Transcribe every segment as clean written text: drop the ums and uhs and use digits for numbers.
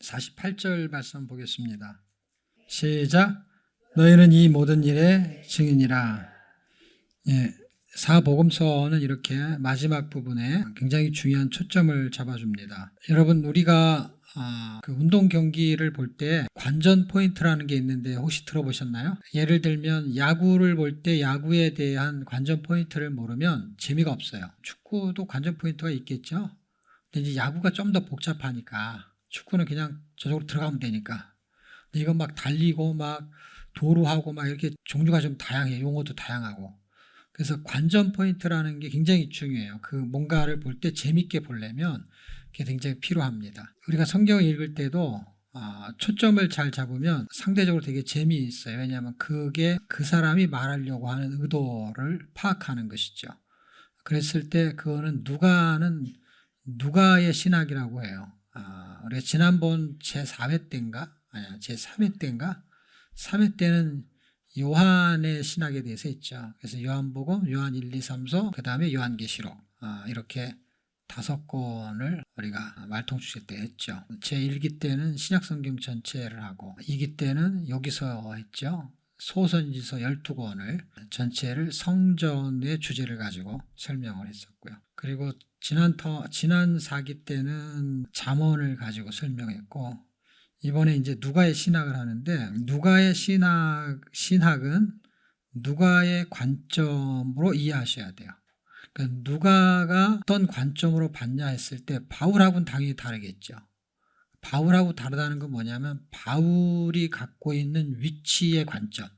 48절 말씀 보겠습니다. 시작. 너희는 이 모든 일의 증인이라. 예, 사복음서는 이렇게 마지막 부분에 굉장히 중요한 초점을 잡아줍니다. 여러분, 우리가 그 운동 경기를 볼 때 관전 포인트라는 게 있는데 혹시 들어보셨나요? 예를 들면 야구를 볼 때 야구에 대한 관전 포인트를 모르면 재미가 없어요. 축구도 관전 포인트가 있겠죠. 근데 이제 야구가 좀 더 복잡하니까, 축구는 그냥 저쪽으로 들어가면 되니까. 근데 이건 막 달리고 막 도루하고 막 이렇게 종류가 좀 다양해요. 용어도 다양하고. 그래서 관전 포인트라는 게 굉장히 중요해요. 그 뭔가를 볼 때 재밌게 보려면 그게 굉장히 필요합니다. 우리가 성경을 읽을 때도 초점을 잘 잡으면 상대적으로 되게 재미있어요. 왜냐하면 그게 그 사람이 말하려고 하는 의도를 파악하는 것이죠. 그랬을 때 그거는 누가의 신학이라고 해요. 우리가 지난번 제4회 때인가? 아니야, 제3회 때인가? 3회 때는 요한의 신학에 대해서 했죠. 그래서 요한복음, 요한 1, 2, 3서, 그 다음에 요한계시록, 이렇게 5권을 우리가 말통축제 때 했죠. 제1기 때는 신약성경 전체를 하고, 2기 때는 여기서 했죠. 소선지서 12권을 전체를 성전의 주제를 가지고 설명을 했었고요. 그리고 지난 4기 때는 잠언을 가지고 설명했고, 이번에 이제 누가의 신학을 하는데, 누가의 신학은 누가의 관점으로 이해하셔야 돼요. 그러니까 누가가 어떤 관점으로 봤냐 했을 때 바울하고는 당연히 다르겠죠. 바울하고 다르다는 건 뭐냐면 바울이 갖고 있는 위치의 관점,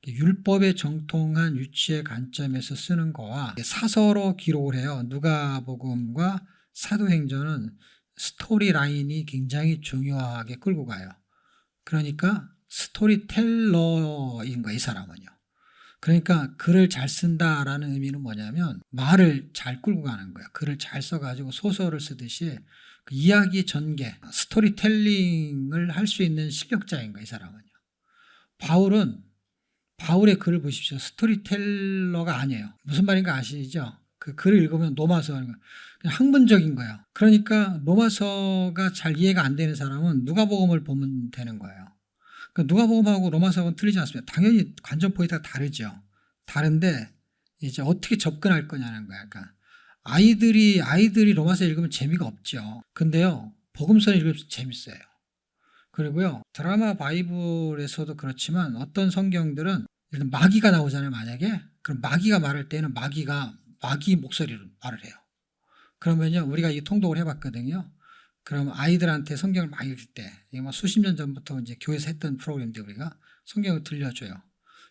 율법에 정통한 위치의 관점에서 쓰는 거와 사서로 기록을 해요. 누가복음과 사도행전은 스토리 라인이 굉장히 중요하게 끌고 가요. 그러니까 스토리텔러인 거예요, 이 사람은요. 그러니까 글을 잘 쓴다라는 의미는 뭐냐면 말을 잘 끌고 가는 거예요. 글을 잘 써가지고 소설을 쓰듯이 그 이야기 전개, 스토리텔링을 할 수 있는 실력자인 거예요, 이 사람은요. 바울의 글을 보십시오. 스토리텔러가 아니에요. 무슨 말인가 아시죠? 그 글을 읽으면 로마서 하는 거 그냥 학문적인 거예요. 그러니까 로마서가 잘 이해가 안 되는 사람은 누가복음을 보면 되는 거예요. 그러니까 누가복음하고 로마서는 틀리지 않습니다. 당연히 관전 포인트가 다르죠. 다른데 이제 어떻게 접근할 거냐는 거야. 그러니까 아이들이 로마서 읽으면 재미가 없죠. 근데요, 복음서를 읽으면 재밌어요. 그리고요, 드라마 바이블에서도 그렇지만 어떤 성경들은 일단 마귀가 나오잖아요, 만약에. 그럼 마귀가 말할 때는 마귀 목소리로 말을 해요. 그러면요, 우리가 이 통독을 해봤거든요. 그럼 아이들한테 성경을 많이 읽을 때, 이게 뭐 수십 년 전부터 이제 교회에서 했던 프로그램인데 우리가 성경을 들려줘요.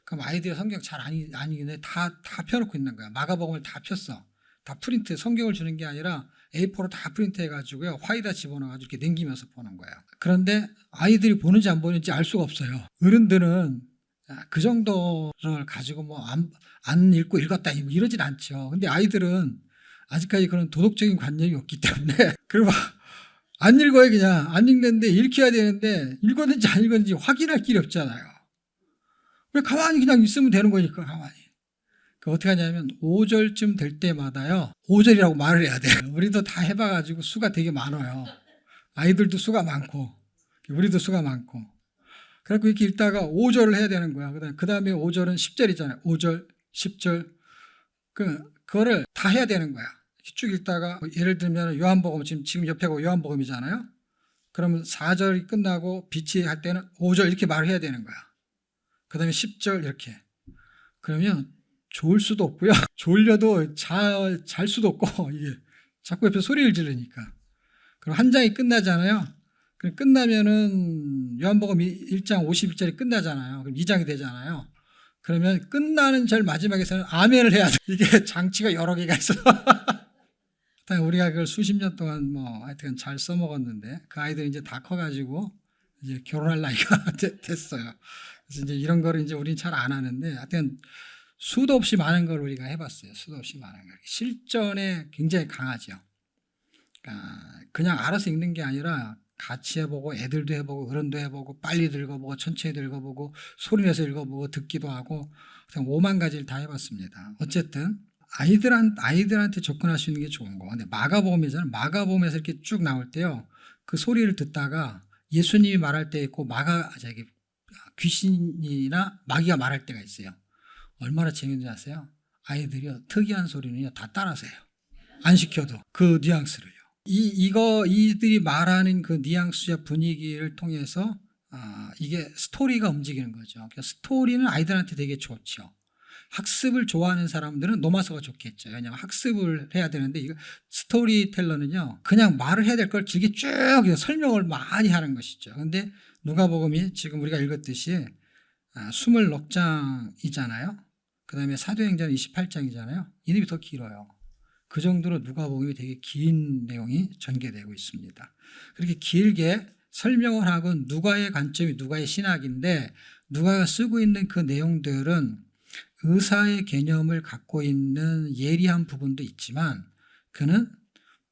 그럼 아이들이 성경 잘 안 읽는데 다 펴놓고 있는 거야. 마가복음을 다 폈어. 다 프린트, 성경을 주는 게 아니라 A4로 다 프린트 해가지고요, 화에다 집어넣어가지고 이렇게 넘기면서 보는 거예요. 그런데 아이들이 보는지 안 보는지 알 수가 없어요. 어른들은 그 정도를 가지고 뭐 안 읽고 읽었다 이러진 않죠. 근데 아이들은 아직까지 그런 도덕적인 관념이 없기 때문에 그리고 안 읽어요. 그냥 안 읽는데 읽혀야 되는데 읽었는지 안 읽었는지 확인할 길이 없잖아요. 왜 가만히 그냥 있으면 되는 거니까. 가만히 어떻게 하냐면 5절쯤 될 때마다요, 5절이라고 말을 해야 돼요. 우리도 다 해봐가지고 수가 되게 많아요. 아이들도 수가 많고 우리도 수가 많고, 그래갖고 이렇게 읽다가 5절을 해야 되는 거야. 그 다음에 5절은 10절이잖아요 5절 10절 그거를 다 해야 되는 거야. 쭉 읽다가 예를 들면 요한복음, 지금 옆에가 요한복음이잖아요. 그러면 4절이 끝나고 빛이 할 때는 5절 이렇게 말을 해야 되는 거야. 그 다음에 10절 이렇게. 그러면 좋을 수도 없고요, 졸려도 잘 수도 없고, 이게 자꾸 옆에 소리를 지르니까. 그럼 한 장이 끝나잖아요. 그럼 끝나면은 요한복음 1장 51절이 끝나잖아요. 그럼 2장이 되잖아요. 그러면 끝나는 절 마지막에서는 아멘을 해야 돼. 이게 장치가 여러 개가 있어. 우리가 그걸 수십 년 동안 뭐 하여튼 잘 써먹었는데, 그 아이들이 이제 다 커가지고 이제 결혼할 나이가 됐어요. 그래서 이제 이런 거를 이제 우리는 잘 안 하는데, 하여튼 수도 없이 많은 걸 우리가 해봤어요. 수도 없이 많은 걸. 실전에 굉장히 강하죠. 그러니까 그냥 알아서 읽는 게 아니라 같이 해보고, 애들도 해보고, 어른도 해보고, 빨리 읽어보고, 천천히 읽어보고, 소리내서 읽어보고, 듣기도 하고, 그냥 5만 가지를 다 해봤습니다. 어쨌든 아이들한테 접근할 수 있는 게 좋은 거. 근데 마가복음이잖아요. 마가복음에서 이렇게 쭉 나올 때요, 그 소리를 듣다가 예수님이 말할 때 있고 귀신이나 마귀가 말할 때가 있어요. 얼마나 재밌는지 아세요? 아이들이요, 특이한 소리는요 다 따라서 해요. 안 시켜도 그 뉘앙스를요. 이들이 말하는 그 뉘앙스와 분위기를 통해서 이게 스토리가 움직이는 거죠. 그러니까 스토리는 아이들한테 되게 좋죠. 학습을 좋아하는 사람들은 노마서가 좋겠죠. 왜냐하면 학습을 해야 되는데 이거 스토리텔러는요 그냥 말을 해야 될 걸 길게 쭉 설명을 많이 하는 것이죠. 그런데 누가복음이 지금 우리가 읽었듯이 20넉장이잖아요. 그 다음에 사도행전 28장이잖아요. 이름이 더 길어요. 그 정도로 누가복음이 되게 긴 내용이 전개되고 있습니다. 그렇게 길게 설명을 하고 누가의 관점이 누가의 신학인데 누가가 쓰고 있는 그 내용들은 의사의 개념을 갖고 있는 예리한 부분도 있지만 그는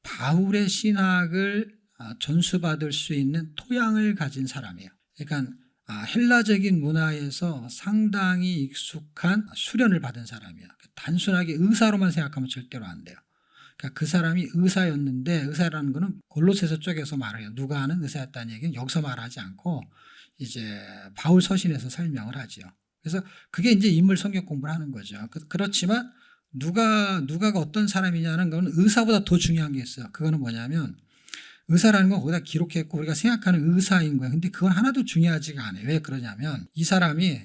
바울의 신학을 전수받을 수 있는 토양을 가진 사람이에요. 그러니까 헬라적인 문화에서 상당히 익숙한 수련을 받은 사람이에요. 단순하게 의사로만 생각하면 절대로 안 돼요. 그러니까 그 사람이 의사였는데 의사라는 거는 골로새서 쪽에서 말해요. 누가 하는 의사였다는 얘기는 여기서 말하지 않고 이제 바울 서신에서 설명을 하죠. 그래서 그게 이제 인물 성격 공부를 하는 거죠. 그렇지만 누가가 어떤 사람이냐는 건 의사보다 더 중요한 게 있어요. 그거는 뭐냐면 의사라는 건 거기다 기록했고 우리가 생각하는 의사인 거예요. 근데 그건 하나도 중요하지가 않아요. 왜 그러냐면 이 사람이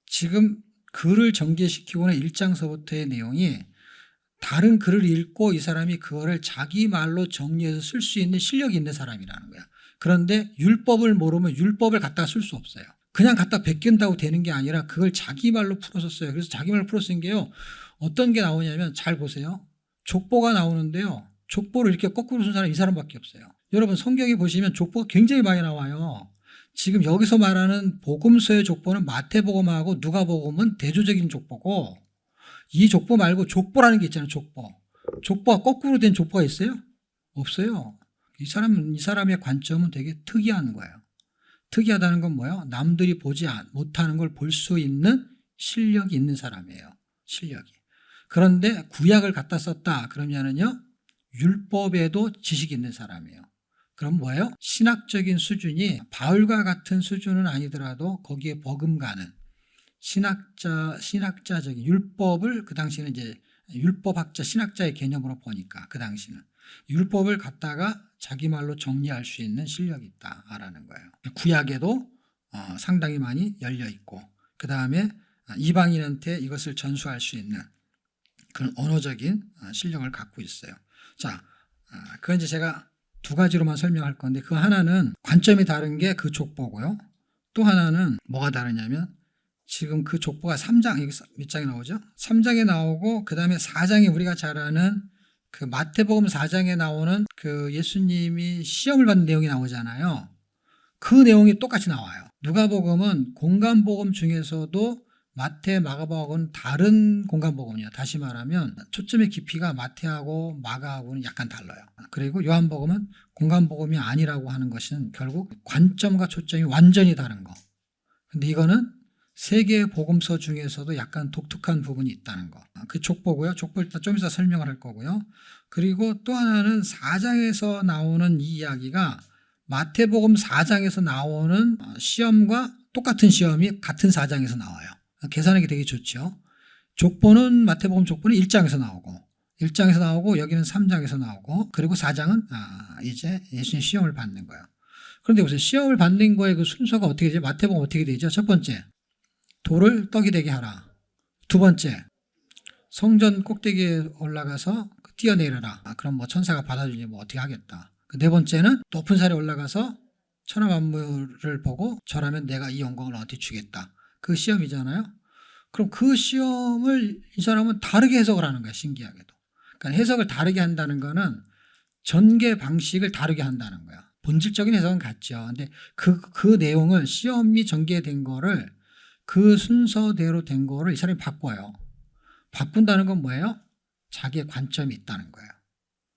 지금 글을 전개시키고는 1장서부터의 내용이 다른 글을 읽고 이 사람이 그거를 자기 말로 정리해서 쓸 수 있는 실력이 있는 사람이라는 거야. 그런데 율법을 모르면 율법을 갖다가 쓸 수 없어요. 그냥 갖다 베낀다고 되는 게 아니라 그걸 자기 말로 풀어서 써요. 그래서 자기 말로 풀어 쓴 게요. 어떤 게 나오냐면 잘 보세요. 족보가 나오는데요. 족보를 이렇게 거꾸로 쓴 사람이 이 사람밖에 없어요. 여러분 성경에 보시면 족보가 굉장히 많이 나와요. 지금 여기서 말하는 복음서의 족보는 마태복음하고 누가복음은 대조적인 족보고 이 족보 말고 족보라는 게 있잖아요. 족보가 거꾸로 된 족보가 있어요? 없어요. 이 사람의 관점은 되게 특이한 거예요. 특이하다는 건 뭐예요? 남들이 보지 못하는 걸 볼 수 있는 실력이 있는 사람이에요. 실력이. 그런데 구약을 갖다 썼다 그러면은요 율법에도 지식이 있는 사람이에요. 그럼 뭐예요? 신학적인 수준이 바울과 같은 수준은 아니더라도 거기에 버금가는 신학자적인 율법을 그 당시에는 이제 율법학자 신학자의 개념으로 보니까 그 당시는 율법을 갖다가 자기 말로 정리할 수 있는 실력이 있다라는 거예요. 구약에도 상당히 많이 열려 있고 그 다음에 이방인한테 이것을 전수할 수 있는 그런 언어적인 실력을 갖고 있어요. 자, 그건 이제 제가 두 가지로만 설명할 건데 그 하나는 관점이 다른 게 그 족보고요. 또 하나는 뭐가 다르냐면 지금 그 족보가 3장, 여기 몇 장에 나오죠? 3장에 나오고 그 다음에 4장에 우리가 잘 아는 그 마태복음 4장에 나오는 그 예수님이 시험을 받는 내용이 나오잖아요. 그 내용이 똑같이 나와요. 누가복음은 공간복음 중에서도 마태, 마가복음은 다른 공간복음이에요. 다시 말하면 초점의 깊이가 마태하고 마가하고는 약간 달라요. 그리고 요한복음은 공간복음이 아니라고 하는 것은 결국 관점과 초점이 완전히 다른 거. 근데 이거는 세 개의 복음서 중에서도 약간 독특한 부분이 있다는 거. 그 족보고요. 족보 일단 좀 이따 설명을 할 거고요. 그리고 또 하나는 4장에서 나오는 이 이야기가 마태복음 4장에서 나오는 시험과 똑같은 시험이 같은 4장에서 나와요. 계산하기 되게 좋죠. 족보는 마태복음 족보는 1장에서 나오고 여기는 3장에서 나오고 그리고 4장은 이제 예수님 시험을 받는 거예요. 그런데 보세요. 시험을 받는 거의 그 순서가 어떻게 되죠? 마태복음 어떻게 되죠? 첫 번째, 돌을 떡이 되게 하라. 두 번째, 성전 꼭대기에 올라가서 뛰어내려라. 그럼 뭐 천사가 받아주니 뭐 어떻게 하겠다. 네 번째는 높은 산에 올라가서 천하 만물을 보고 절하면 내가 이 영광을 너한테 주겠다. 그 시험이잖아요. 그럼 그 시험을 이 사람은 다르게 해석을 하는 거야. 신기하게도. 그러니까 해석을 다르게 한다는 거는 전개 방식을 다르게 한다는 거야. 본질적인 해석은 같죠. 근데 그 내용을 시험이 전개된 거를 그 순서대로 된 거를 이 사람이 바꿔요. 바꾼다는 건 뭐예요? 자기의 관점이 있다는 거예요.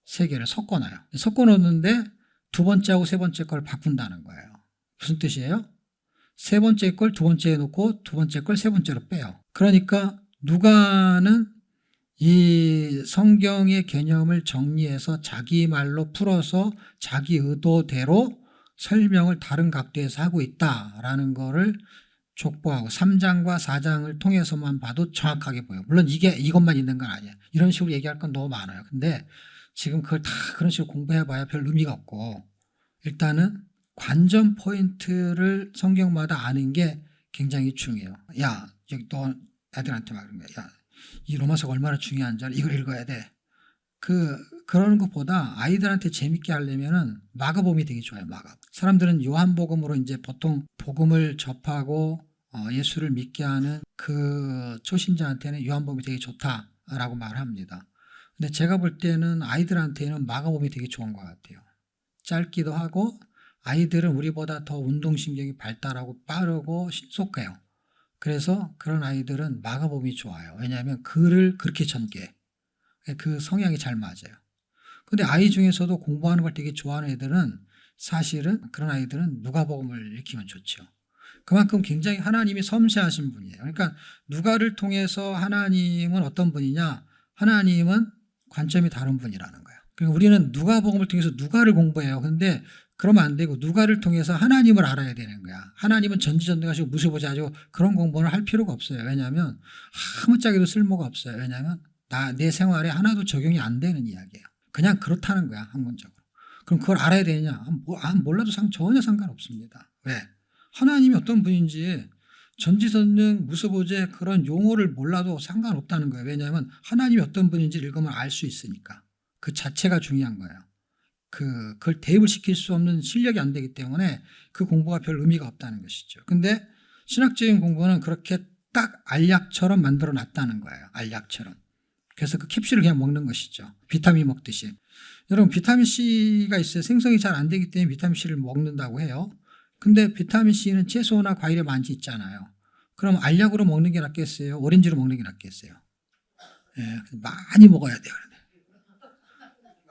세 개를 섞어놔요. 섞어놓는데 두 번째하고 세 번째 걸 바꾼다는 거예요. 무슨 뜻이에요? 세 번째 걸 두 번째에 놓고 두 번째 걸 세 번째로 빼요. 그러니까 누가는 이 성경의 개념을 정리해서 자기 말로 풀어서 자기 의도대로 설명을 다른 각도에서 하고 있다라는 거를 족보하고 3장과 4장을 통해서만 봐도 정확하게 보여요. 물론 이것만 있는 건 아니에요. 이런 식으로 얘기할 건 너무 많아요. 근데 지금 그걸 다 그런 식으로 공부해봐야 별 의미가 없고, 일단은 관전 포인트를 성경마다 아는 게 굉장히 중요해요. 야, 여기 너 애들한테 막 그런 거야. 야, 이 로마서가 얼마나 중요한지 알아? 이걸 읽어야 돼. 그러는 것보다 아이들한테 재밌게 하려면은 마가복음이 되게 좋아요. 사람들은 요한복음으로 이제 보통 복음을 접하고 예수를 믿게 하는 그 초신자한테는 요한복음이 되게 좋다라고 말합니다. 근데 제가 볼 때는 아이들한테는 마가복음이 되게 좋은 것 같아요. 짧기도 하고 아이들은 우리보다 더 운동신경이 발달하고 빠르고 신속해요. 그래서 그런 아이들은 마가복음이 좋아요. 왜냐하면 글을 그렇게 전개해. 그 성향이 잘 맞아요. 근데 아이 중에서도 공부하는 걸 되게 좋아하는 애들은 사실은 그런 아이들은 누가복음을 읽히면 좋죠. 그만큼 굉장히 하나님이 섬세하신 분이에요. 그러니까 누가를 통해서 하나님은 어떤 분이냐? 하나님은 관점이 다른 분이라는 거예요. 그러니까 우리는 누가복음을 통해서 누가를 공부해요. 근데 그러면 안 되고 누가를 통해서 하나님을 알아야 되는 거야. 하나님은 전지전능하시고 무소부재하시고 그런 공부는 할 필요가 없어요. 왜냐하면 아무짝에도 쓸모가 없어요. 왜냐하면 내 생활에 하나도 적용이 안 되는 이야기예요. 그냥 그렇다는 거야, 학문적으로. 그럼 그걸 알아야 되느냐? 몰라도 전혀 상관없습니다. 왜? 하나님이 어떤 분인지 전지전능 무소부재 그런 용어를 몰라도 상관없다는 거예요. 왜냐하면 하나님이 어떤 분인지 읽으면 알 수 있으니까. 그 자체가 중요한 거예요. 그걸 대입을 시킬 수 없는 실력이 안 되기 때문에 그 공부가 별 의미가 없다는 것이죠. 근데 신학적인 공부는 그렇게 딱 알약처럼 만들어 놨다는 거예요. 알약처럼. 그래서 그 캡슐을 그냥 먹는 것이죠. 비타민 먹듯이. 여러분 비타민C가 있어요. 생성이 잘 안 되기 때문에 비타민C를 먹는다고 해요. 근데 비타민C는 채소나 과일에 많이 있잖아요. 그럼 알약으로 먹는 게 낫겠어요? 오렌지로 먹는 게 낫겠어요? 예, 많이 먹어야 돼요.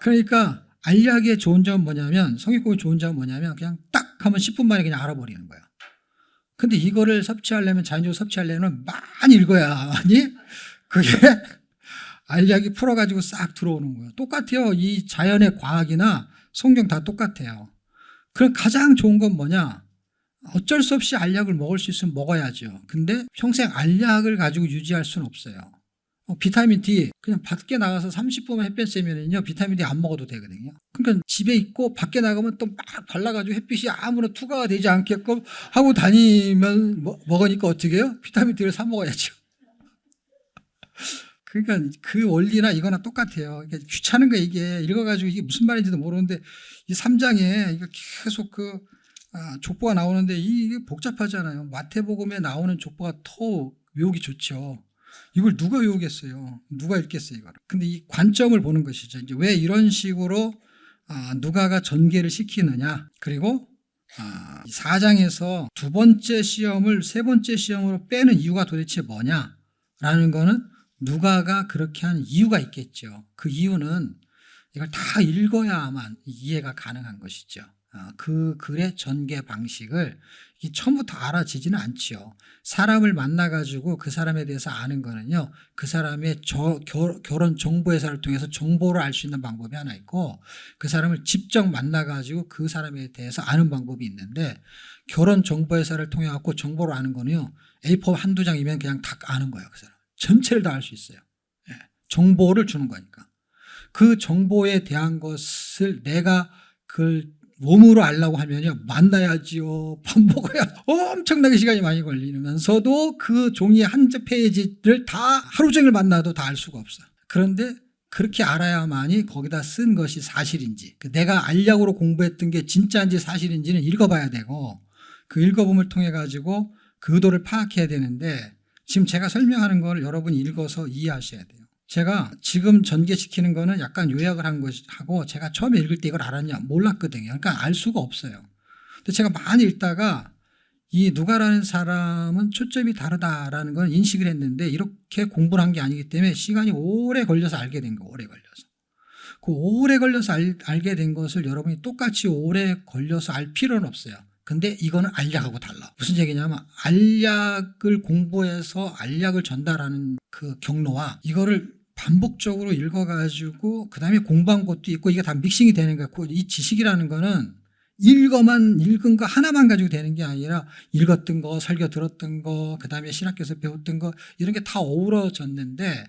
그러니까 알약의 좋은 점은 뭐냐면, 성익공의 좋은 점은 뭐냐면 그냥 딱 하면 10분 만에 그냥 알아버리는 거야. 근데 이거를 섭취하려면, 자연적으로 섭취하려면 많이 읽어야 아니 그게 알약이 풀어가지고 싹 들어오는 거예요. 똑같아요. 이 자연의 과학이나 성경 다 똑같아요. 그럼 가장 좋은 건 뭐냐? 어쩔 수 없이 알약을 먹을 수 있으면 먹어야죠. 근데 평생 알약을 가지고 유지할 수는 없어요. 비타민 D 그냥 밖에 나가서 30분만 햇볕 쐬면은요 비타민 D 안 먹어도 되거든요. 그러니까 집에 있고 밖에 나가면 또 막 발라가지고 햇빛이 아무런 투과가 되지 않게끔 하고 다니면 먹으니까 어떻게 해요? 비타민 D를 사 먹어야죠. 그러니까 그 원리나 이거나 똑같아요. 그러니까 귀찮은 거 이게 읽어가지고 이게 무슨 말인지도 모르는데 이 3장에 이거 계속 족보가 나오는데 이게 복잡하잖아요. 마태복음에 나오는 족보가 더 외우기 좋죠. 이걸 누가 외우겠어요? 누가 읽겠어요, 이거를? 근데 이 관점을 보는 것이죠. 이제 왜 이런 식으로 누가가 전개를 시키느냐. 그리고 4장에서 두 번째 시험을 세 번째 시험으로 빼는 이유가 도대체 뭐냐라는 거는 누가가 그렇게 한 이유가 있겠죠. 그 이유는 이걸 다 읽어야만 이해가 가능한 것이죠. 그 글의 전개 방식을 처음부터 알아지지는 않지요. 사람을 만나가지고 그 사람에 대해서 아는 거는요, 그 사람의 결혼 정보회사를 통해서 정보를 알 수 있는 방법이 하나 있고, 그 사람을 직접 만나가지고 그 사람에 대해서 아는 방법이 있는데, 결혼 정보회사를 통해 갖고 정보를 아는 거는요, A4 한두 장이면 그냥 다 아는 거예요. 그 사람 전체를 다 알 수 있어요. 예, 정보를 주는 거니까. 그 정보에 대한 것을 내가 그걸 몸으로 알려고 하면요, 만나야지요, 밥 먹어야 엄청나게 시간이 많이 걸리면서도 그 종이 한 페이지를 다 하루 종일 만나도 다 알 수가 없어요. 그런데 그렇게 알아야만이 거기다 쓴 것이 사실인지, 내가 알약으로 공부했던 게 진짜인지 사실인지는 읽어봐야 되고, 그 읽어봄을 통해 가지고 그 의도를 파악해야 되는데, 지금 제가 설명하는 걸 여러분이 읽어서 이해하셔야 돼요. 제가 지금 전개시키는 거는 약간 요약을 한 것하고, 제가 처음에 읽을 때 이걸 알았냐? 몰랐거든요. 그러니까 알 수가 없어요. 근데 제가 많이 읽다가 이 누가라는 사람은 초점이 다르다라는 걸 인식을 했는데, 이렇게 공부를 한 게 아니기 때문에 시간이 오래 걸려서 알게 된 거예요. 오래 걸려서. 그 오래 걸려서 알게 된 것을 여러분이 똑같이 오래 걸려서 알 필요는 없어요. 근데 이거는 알약하고 달라. 무슨 얘기냐면, 알약을 공부해서 알약을 전달하는 그 경로와 이거를 반복적으로 읽어가지고 그 다음에 공부한 것도 있고, 이게 다 믹싱이 되는 거예요. 이 지식이라는 거는 읽은 거 하나만 가지고 되는 게 아니라 읽었던 거, 설교 들었던 거, 그 다음에 신학교에서 배웠던 거 이런 게 다 어우러졌는데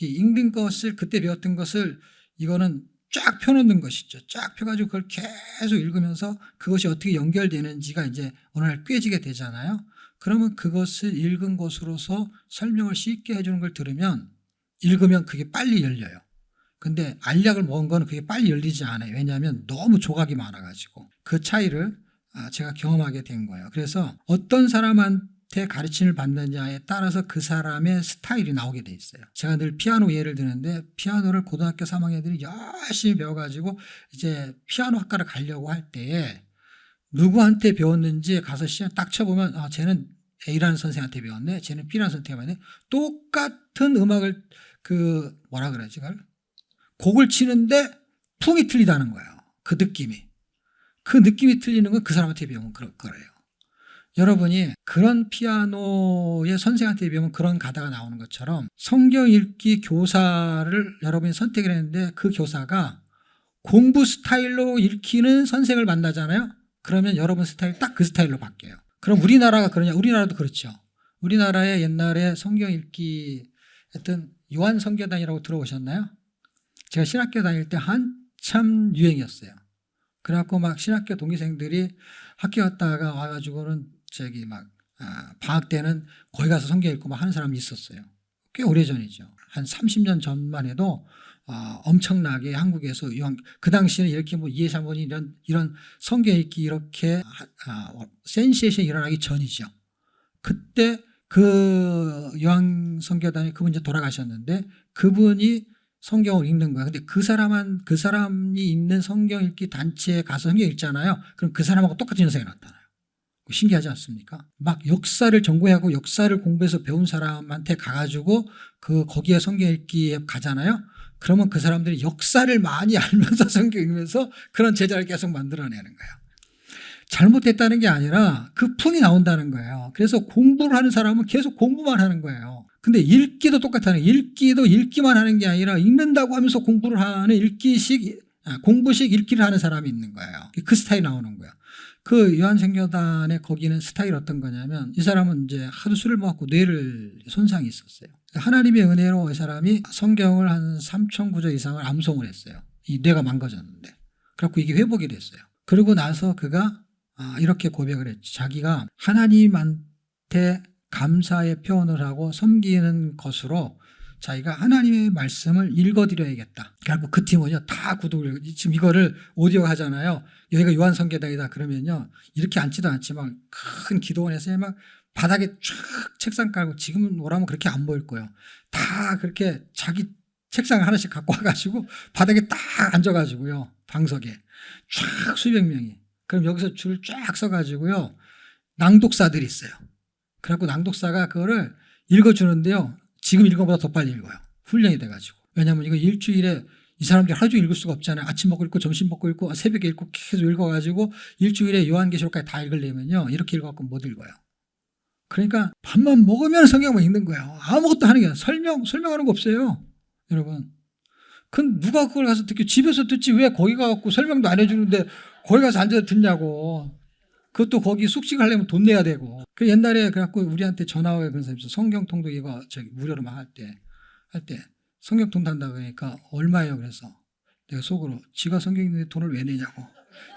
이 읽는 것을 그때 배웠던 것을 이거는 쫙 펴놓는 것이죠. 쫙 펴가지고 그걸 계속 읽으면서 그것이 어떻게 연결되는지가 이제 어느 날 꿰지게 되잖아요. 그러면 그것을 읽은 것으로서 설명을 쉽게 해주는 걸 들으면 읽으면 그게 빨리 열려요. 근데 알약을 먹은 거는 그게 빨리 열리지 않아요. 왜냐하면 너무 조각이 많아가지고 그 차이를 제가 경험하게 된 거예요. 그래서 어떤 사람한테 가르침을 받느냐에 따라서 그 사람의 스타일이 나오게 돼 있어요. 제가 늘 피아노 예를 드는데 피아노를 고등학교 3학년들이 열심히 배워가지고 이제 피아노 학과를 가려고 할 때에 누구한테 배웠는지 가서 시험 딱 쳐보면 쟤는 A라는 선생한테 배웠네, 쟤는 B라는 선생한테 배웠네. 똑같은 음악을 뭐라 그러지 그걸? 곡을 치는데 풍이 틀리다는 거예요. 그 느낌이 틀리는 건 그 사람한테 배우면 그럴 거예요. 여러분이 그런 피아노의 선생한테 배우면 그런 가다가 나오는 것처럼 성경 읽기 교사를 여러분이 선택을 했는데 그 교사가 공부 스타일로 읽히는 선생을 만나잖아요. 그러면 여러분 스타일 딱 그 스타일로 바뀌어요. 그럼 우리나라가 그러냐? 우리나라도 그렇죠. 우리나라에 옛날에 성경 읽기 했던 요한 선교단이라고 들어보셨나요? 제가 신학교 다닐 때 한참 유행이었어요. 그래갖고 막 신학교 동기생들이 학교 갔다가 와가지고는 방학 때는 거기 가서 성경 읽고 막 하는 사람이 있었어요. 꽤 오래전이죠. 한 30년 전만 해도 엄청나게 한국에서 그 당시에는 이렇게 뭐 이해사본이 이런 성경 읽기 이렇게 센세이션이 일어나기 전이죠. 그때 그 요한 선교단이 그분 이제 돌아가셨는데 그분이 성경을 읽는 거야. 근데 그 사람이 있는 성경 읽기 단체에 가서 성경 읽잖아요. 그럼 그 사람하고 똑같은 현상이 나타나요. 신기하지 않습니까? 막 역사를 전공하고 역사를 공부해서 배운 사람한테 가가지고 거기에 성경 읽기에 가잖아요. 그러면 그 사람들이 역사를 많이 알면서 성경 읽으면서 그런 제자를 계속 만들어내는 거예요. 잘못됐다는 게 아니라 그 풍이 나온다는 거예요. 그래서 공부를 하는 사람은 계속 공부만 하는 거예요. 근데 읽기도 똑같아요. 읽기도 읽기만 하는 게 아니라 읽는다고 하면서 공부를 하는 공부식 읽기를 하는 사람이 있는 거예요. 그 스타일이 나오는 거예요. 그 요한선교단의 거기는 스타일이 어떤 거냐면 이 사람은 이제 하도 술을 먹고 뇌를 손상이 있었어요. 하나님의 은혜로 이 사람이 성경을 한 3,000구절 이상을 암송을 했어요. 이 뇌가 망가졌는데. 그래갖고 이게 회복이 됐어요. 그러고 나서 그가 이렇게 고백을 했죠. 자기가 하나님한테 감사의 표현을 하고 섬기는 것으로 자기가 하나님의 말씀을 읽어드려야겠다. 그래갖고 그 팀은요, 다 구독을, 지금 이거를 오디오 하잖아요. 여기가 요한선교단이다 그러면요, 이렇게 앉지도 않지만 큰 기도원에서 막 바닥에 쫙 책상 깔고 지금은 오라면 그렇게 안 보일 거예요. 다 그렇게 자기 책상을 하나씩 갖고 와가지고 바닥에 딱 앉아가지고요, 방석에 쫙 수백 명이. 그럼 여기서 줄 쫙 서가지고요, 낭독사들이 있어요. 그래갖고 낭독사가 그거를 읽어주는데요, 지금 읽은 것보다 더 빨리 읽어요. 훈련이 돼가지고. 왜냐하면 이거 일주일에 이 사람들이 하루 종일 읽을 수가 없잖아요. 아침 먹고 읽고 점심 먹고 읽고 새벽에 읽고 계속 읽어가지고 일주일에 요한계시록까지 다 읽으려면요, 이렇게 읽어갖고 못 읽어요. 그러니까 밥만 먹으면 성경만 읽는 거예요. 아무것도 하는 게 아니라 설명하는 거 없어요. 여러분. 그건 누가 그걸 가서 듣기, 집에서 듣지 왜 거기 가갖고 설명도 안 해주는데 거기 가서 앉아서 듣냐고. 그것도 거기 숙식하려면 돈 내야 되고. 그 옛날에 그래갖고 우리한테 전화가 그런 사람이 있어. 성경 통독 이거 무료로 막 할 때 성경 통독 한다고 하니까 얼마예요? 그래서 내가 속으로 지가 성경 읽는데 돈을 왜 내냐고.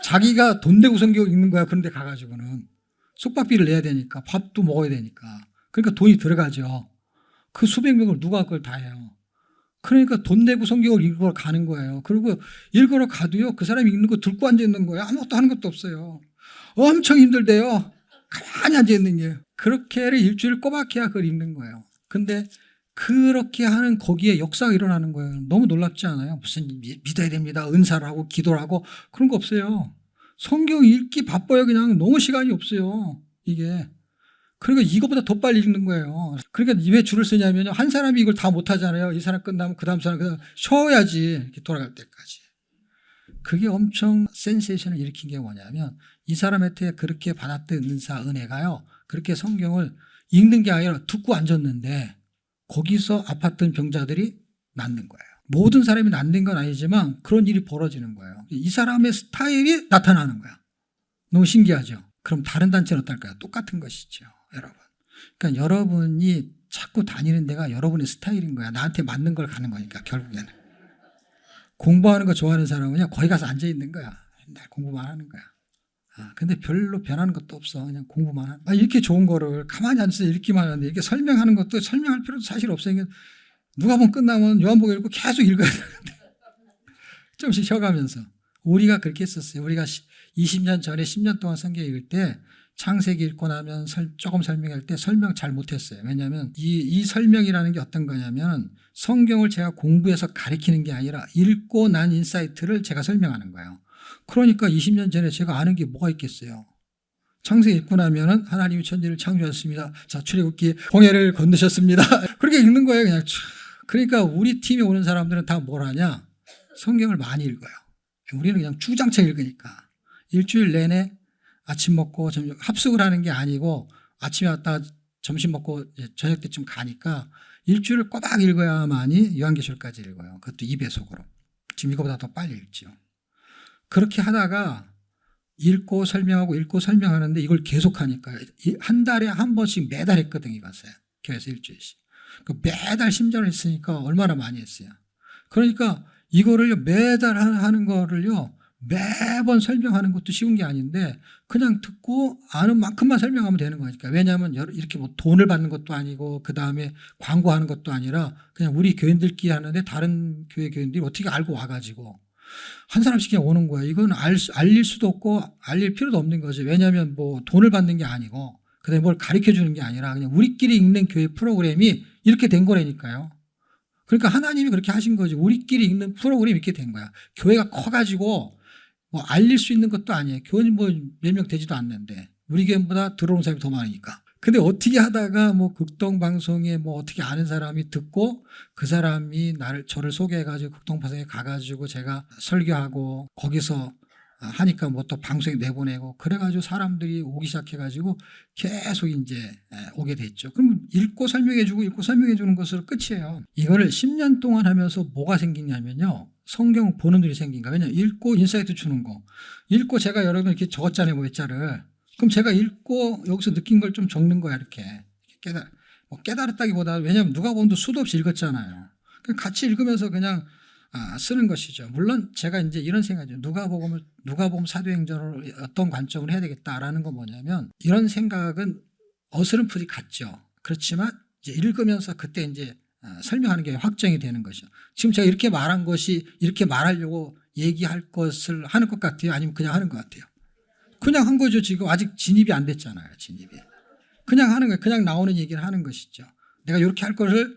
자기가 돈 내고 성경 읽는 거야. 그런데 가가지고는 숙박비를 내야 되니까, 밥도 먹어야 되니까. 그러니까 돈이 들어가죠. 그 수백 명을 누가 그걸 다 해요. 그러니까 돈 내고 성경을 읽으러 가는 거예요. 그리고 읽으러 가도요, 그 사람이 읽는 거 듣고 앉아 있는 거예요. 아무것도 하는 것도 없어요. 엄청 힘들대요. 가만히 앉아 있는 게. 그렇게를 일주일 꼬박해야 그걸 읽는 거예요. 근데 그렇게 하는 거기에 역사가 일어나는 거예요. 너무 놀랍지 않아요? 무슨 믿어야 됩니다, 은사를 하고 기도를 하고 그런 거 없어요. 성경 읽기 바빠요. 그냥 너무 시간이 없어요, 이게. 그러니까 이거보다 더 빨리 읽는 거예요. 그러니까 왜 줄을 쓰냐면요, 한 사람이 이걸 다 못하잖아요. 이 사람 끝나면 그 다음 사람 쉬어야지, 이렇게 돌아갈 때까지. 그게 엄청 센세이션을 일으킨 게 뭐냐면, 이 사람한테 그렇게 받았던 은사, 은혜가요, 그렇게 성경을 읽는 게 아니라 듣고 앉았는데 거기서 아팠던 병자들이 낫는 거예요. 모든 사람이 낫는 건 아니지만 그런 일이 벌어지는 거예요. 이 사람의 스타일이 나타나는 거야. 너무 신기하죠. 그럼 다른 단체는 어떨까요? 똑같은 것이죠, 여러분. 그러니까 여러분이 자꾸 다니는 데가 여러분의 스타일인 거야. 나한테 맞는 걸 가는 거니까 결국에는. 공부하는 거 좋아하는 사람은 거기 가서 앉아 있는 거야. 맨날 공부만 하는 거야. 근데 별로 변하는 것도 없어. 그냥 공부만 하는. 이렇게 좋은 거를 가만히 앉아서 읽기만 하는데 이렇게 설명하는 것도 설명할 필요도 사실 없어요. 누가복음 끝나면 요한복음 읽고 계속 읽어야 되는데 좀씩 쉬어가면서. 우리가 그렇게 했었어요. 우리가 20년 전에 10년 동안 성경 읽을 때 창세기 읽고 나면 조금 설명할 때 설명 잘 못했어요. 왜냐하면 이 설명이라는 게 어떤 거냐면 성경을 제가 공부해서 가리키는 게 아니라 읽고 난 인사이트를 제가 설명하는 거예요. 그러니까 20년 전에 제가 아는 게 뭐가 있겠어요. 창세기 읽고 나면은 하나님이 천지를 창조하셨습니다. 자, 출애굽기 홍해를 건너셨습니다. 그렇게 읽는 거예요. 그냥. 그러니까 우리 팀에 오는 사람들은 다 뭘 하냐? 성경을 많이 읽어요. 우리는 그냥 주장창 읽으니까. 일주일 내내 아침 먹고 합숙을 하는 게 아니고 아침에 왔다가 점심 먹고 저녁 때쯤 가니까 일주일을 꼬박 읽어야만이 요한계시록까지 읽어요. 그것도 2배속으로. 지금 이거보다 더 빨리 읽죠. 그렇게 하다가 읽고 설명하고 읽고 설명하는데 이걸 계속하니까 한 달에 한 번씩 매달 했거든요. 이것을 교회에서 일주일씩. 매달 심전을 했으니까 얼마나 많이 했어요. 그러니까 이거를 매달 하는 거를요 매번 설명하는 것도 쉬운 게 아닌데 그냥 듣고 아는 만큼만 설명하면 되는 거니까. 왜냐하면 이렇게 뭐 돈을 받는 것도 아니고 그 다음에 광고하는 것도 아니라 그냥 우리 교인들끼리 하는데 다른 교회 교인들이 어떻게 알고 와가지고 한 사람씩 그냥 오는 거야. 이건 알릴 수도 없고 알릴 필요도 없는 거지. 왜냐하면 뭐 돈을 받는 게 아니고 그다음에 뭘 가르쳐 주는 게 아니라 그냥 우리끼리 읽는 교회 프로그램이 이렇게 된 거라니까요. 그러니까 하나님이 그렇게 하신 거지. 우리끼리 읽는 프로그램이 이렇게 된 거야. 교회가 커가지고 뭐 알릴 수 있는 것도 아니에요. 교인 뭐 몇 명 되지도 않는데 우리 교회보다 들어오는 사람이 더 많으니까. 근데 어떻게 하다가 뭐 극동방송에 뭐 어떻게 아는 사람이 듣고 그 사람이 저를 소개해가지고 극동방송에 가가지고 제가 설교하고 거기서 하니까 뭐 또 방송에 내보내고 그래가지고 사람들이 오기 시작해가지고 계속 이제 오게 됐죠. 그럼 읽고 설명해주고 읽고 설명해주는 것으로 끝이에요. 이거를 10년 동안 하면서 뭐가 생기냐면요. 성경 보는 들이 생긴 거야. 왜냐면 읽고 인사이트 주는 거. 읽고 제가 여러분 이렇게 적었잖아요. 뭐 몇자를. 그럼 제가 읽고 여기서 느낀 걸 좀 적는 거야. 이렇게. 깨달았다기보다 왜냐하면 누가복음도 수도 없이 읽었잖아요. 같이 읽으면서 그냥 쓰는 것이죠. 물론 제가 이제 이런 생각이죠. 누가복음 사도행전을 어떤 관점으로 해야 되겠다라는 건 뭐냐면 이런 생각은 어스름풀이 같죠. 그렇지만 이제 읽으면서 그때 이제 설명하는 게 확정이 되는 것이죠. 지금 제가 이렇게 말한 것이 이렇게 말하려고 얘기할 것을 하는 것 같아요? 아니면 그냥 하는 것 같아요? 그냥 한 거죠. 지금 아직 진입이 안 됐잖아요. 진입이. 그냥 하는 거예요. 그냥 나오는 얘기를 하는 것이죠. 내가 이렇게 할 것을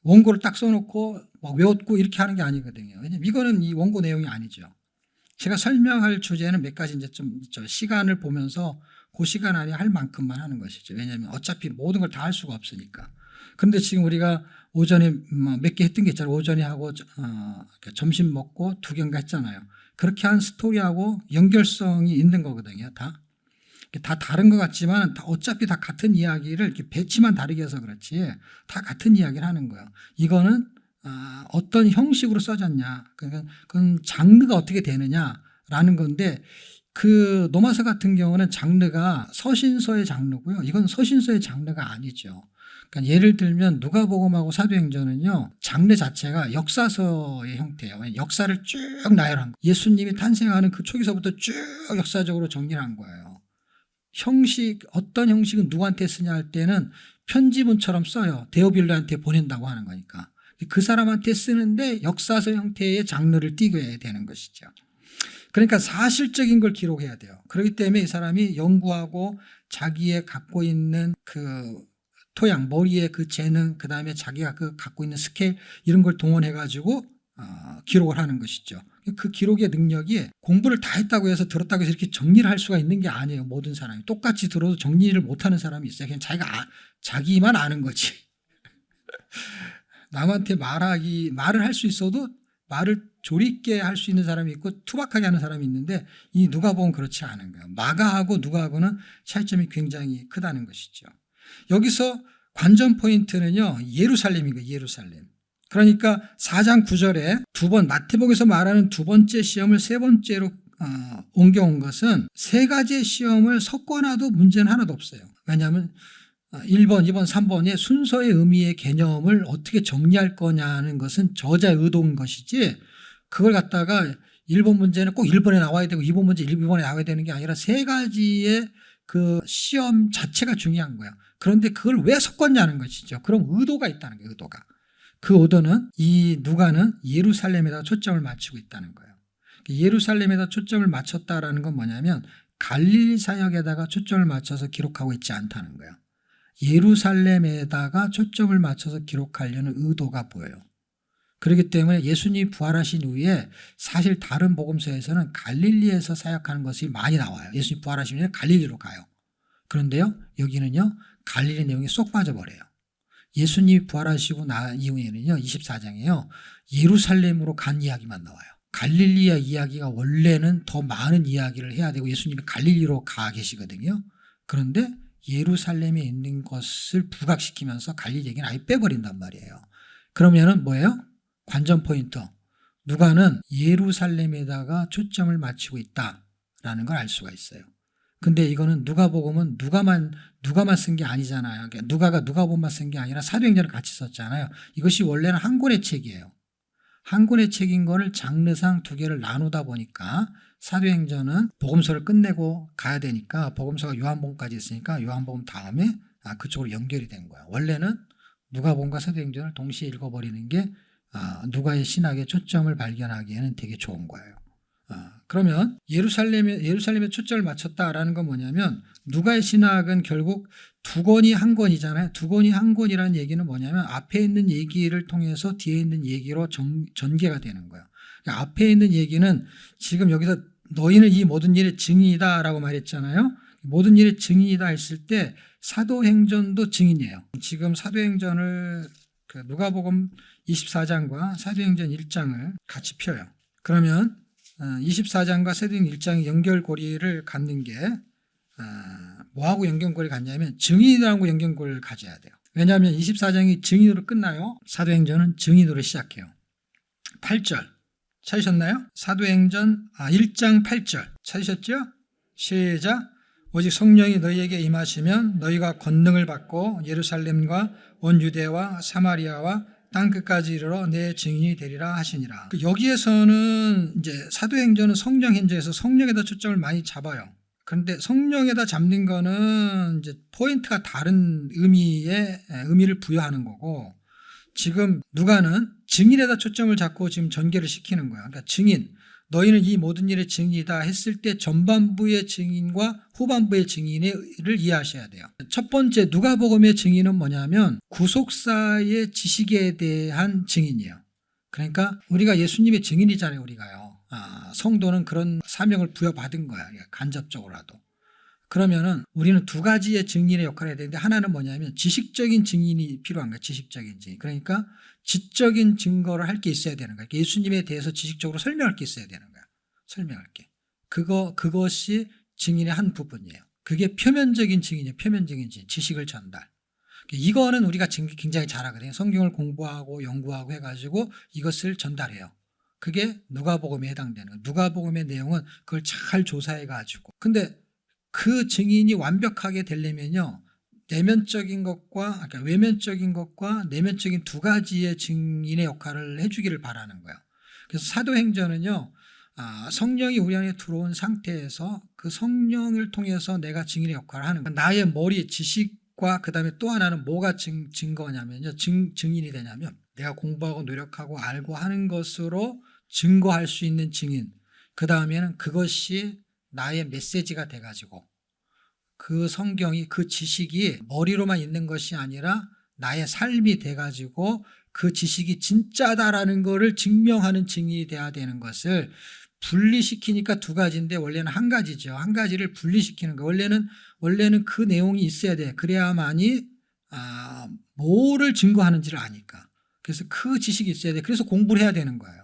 원고를 딱 써놓고 막 외웠고 이렇게 하는 게 아니거든요. 왜냐면 이거는 이 원고 내용이 아니죠. 제가 설명할 주제는 몇 가지 이제 좀 있죠. 시간을 보면서 그 시간 안에 할 만큼만 하는 것이죠. 왜냐하면 어차피 모든 걸 다 할 수가 없으니까. 그런데 지금 우리가 오전에 몇 개 했던 게 있잖아요. 오전에 하고 점심 먹고 2개인가 했잖아요. 그렇게 한 스토리하고 연결성이 있는 거거든요. 다 다른 것 같지만 어차피 다 같은 이야기를 이렇게 배치만 다르게 해서 그렇지 다 같은 이야기를 하는 거예요. 이거는 어떤 형식으로 써졌냐, 그건 장르가 어떻게 되느냐라는 건데 그 노마서 같은 경우는 장르가 서신서의 장르고요. 이건 서신서의 장르가 아니죠. 그러니까 예를 들면 누가복음하고 사도행전은요 장르 자체가 역사서의 형태예요. 역사를 쭉 나열한 거예요. 예수님이 탄생하는 그 초기서부터 쭉 역사적으로 정리를 한 거예요. 어떤 형식은 누구한테 쓰냐 할 때는 편지문처럼 써요. 데오빌로한테 보낸다고 하는 거니까. 그 사람한테 쓰는데 역사서 형태의 장르를 띄게 되는 것이죠. 그러니까 사실적인 걸 기록해야 돼요. 그렇기 때문에 이 사람이 연구하고 자기의 갖고 있는 그 토양, 머리의 그 재능, 그 다음에 자기가 갖고 있는 스케일 이런 걸 동원해가지고 기록을 하는 것이죠. 그 기록의 능력이 공부를 다 했다고 해서 들었다고 해서 이렇게 정리를 할 수가 있는 게 아니에요. 모든 사람이. 똑같이 들어도 정리를 못하는 사람이 있어요. 그냥 자기만 아는 거지. 남한테 말을 할 수 있어도 말을 조리 있게 할 수 있는 사람이 있고 투박하게 하는 사람이 있는데 이 누가복음은 그렇지 않은 거예요. 마가하고 누가하고는 차이점이 굉장히 크다는 것이죠. 여기서 관전 포인트는요. 예루살렘인 거예요. 예루살렘. 그러니까 4장 9절에 마태복에서 말하는 두 번째 시험을 세 번째로 옮겨온 것은 세 가지의 시험을 섞어놔도 문제는 하나도 없어요. 왜냐하면 1번, 2번, 3번의 순서의 의미의 개념을 어떻게 정리할 거냐는 것은 저자의 의도인 것이지, 그걸 갖다가 1번 문제는 꼭 1번에 나와야 되고 2번 문제 1번에 나와야 되는 게 아니라 세 가지의 그 시험 자체가 중요한 거예요. 그런데 그걸 왜 섞었냐는 것이죠. 그럼 의도가 있다는 거예요. 의도가. 그 의도는 이 누가는 예루살렘에다 초점을 맞추고 있다는 거예요. 예루살렘에다 초점을 맞췄다라는 건 뭐냐면 갈릴리 사역에다가 초점을 맞춰서 기록하고 있지 않다는 거예요. 예루살렘에다가 초점을 맞춰서 기록하려는 의도가 보여요. 그렇기 때문에 예수님이 부활하신 이후에 사실 다른 복음서에서는 갈릴리에서 사역하는 것이 많이 나와요. 예수님 부활하신 이후에 갈릴리로 가요. 그런데요, 여기는요, 갈릴리 내용이 쏙 빠져버려요. 예수님이 부활하시고 나 이후에는요, 24장에요, 예루살렘으로 간 이야기만 나와요. 갈릴리아 이야기가 원래는 더 많은 이야기를 해야 되고 예수님이 갈릴리로 가 계시거든요. 그런데 예루살렘에 있는 것을 부각시키면서 갈릴리 얘기는 아예 빼버린단 말이에요. 그러면은 뭐예요? 관전 포인트. 누가는 예루살렘에다가 초점을 맞추고 있다라는 걸 알 수가 있어요. 근데 이거는 누가복음은 누가만 쓴 게 아니잖아요. 그러니까 누가가 누가복음만 쓴 게 아니라 사도행전을 같이 썼잖아요. 이것이 원래는 한 권의 책이에요. 한 권의 책인 거를 장르상 두 개를 나누다 보니까 사도행전은 복음서를 끝내고 가야 되니까 복음서가 요한복음까지 있으니까 요한복음 다음에 그쪽으로 연결이 된 거야. 원래는 누가복음과 사도행전을 동시에 읽어버리는 게 누가의 신학의 초점을 발견하기에는 되게 좋은 거예요. 그러면 예루살렘에 초점을 맞췄다라는 건 뭐냐면 누가의 신학은 결국 두 권이 한 권이잖아요. 두 권이 한 권이라는 얘기는 뭐냐면 앞에 있는 얘기를 통해서 뒤에 있는 얘기로 전개가 되는 거예요. 그러니까 앞에 있는 얘기는 지금 여기서 너희는 이 모든 일의 증인이다라고 말했잖아요. 모든 일의 증인이다 했을 때 사도행전도 증인이에요. 지금 사도행전을 누가복음 24장과 사도행전 1장을 같이 펴요. 그러면 24장과 사도행전 1장의 연결고리를 갖는 게 뭐하고 연결고리를 갖냐면 증인이라고 연결고리를 가져야 돼요. 왜냐하면 24장이 증인으로 끝나요. 사도행전은 증인으로 시작해요. 8절 찾으셨나요? 사도행전 1장 8절 찾으셨죠? 시작. 오직 성령이 너희에게 임하시면 너희가 권능을 받고 예루살렘과 온 유대와 사마리아와 땅끝까지 이르러 내 증인이 되리라 하시니라. 여기에서는 이제 사도행전은 성령 현재에서 성령에다 초점을 많이 잡아요. 그런데 성령에다 잡는 거는 이제 포인트가 다른 의미를 부여하는 거고, 지금 누가는 증인에다 초점을 잡고 지금 전개를 시키는 거야. 그러니까 증인, 너희는 이 모든 일의 증인이다 했을 때 전반부의 증인과 후반부의 증인을 이해하셔야 돼요. 첫 번째 누가복음의 증인은 뭐냐면 구속사의 지식에 대한 증인이에요. 그러니까 우리가 예수님의 증인이잖아요. 우리가요. 성도는 그런 사명을 부여받은 거야. 간접적으로라도. 그러면은 우리는 두 가지의 증인의 역할을 해야 되는데, 하나는 뭐냐면 지식적인 증인이 필요한 거야. 지식적인 증인. 그러니까 지적인 증거를 할 게 있어야 되는 거야. 예수님에 대해서 지식적으로 설명할 게 있어야 되는 거야. 설명할 게. 그것이 증인의 한 부분이에요. 그게 표면적인 증인이에요. 표면적인 증인. 지식을 전달. 이거는 우리가 굉장히 잘하거든요. 성경을 공부하고 연구하고 해가지고 이것을 전달해요. 그게 누가복음에 해당되는 거예요. 누가복음의 내용은 그걸 잘 조사해가지고. 근데 그 증인이 완벽하게 되려면요, 내면적인 것과, 그러니까 외면적인 것과 내면적인 두 가지의 증인의 역할을 해주기를 바라는 거예요. 그래서 사도행전은요, 성령이 우리 안에 들어온 상태에서 그 성령을 통해서 내가 증인의 역할을 하는 거예요. 나의 머리 지식과 그 다음에 또 하나는 뭐가 증거냐면요, 증인이 되냐면 내가 공부하고 노력하고 알고 하는 것으로 증거할 수 있는 증인. 그 다음에는 그것이 나의 메시지가 돼가지고 그 성경이, 그 지식이 머리로만 있는 것이 아니라 나의 삶이 돼가지고 그 지식이 진짜다라는 것을 증명하는 증인이 돼야 되는 것을 분리시키니까 두 가지인데 원래는 한 가지죠. 한 가지를 분리시키는 거. 원래는 그 내용이 있어야 돼. 그래야만이 뭐를 증거하는지를 아니까. 그래서 그 지식이 있어야 돼. 그래서 공부를 해야 되는 거예요.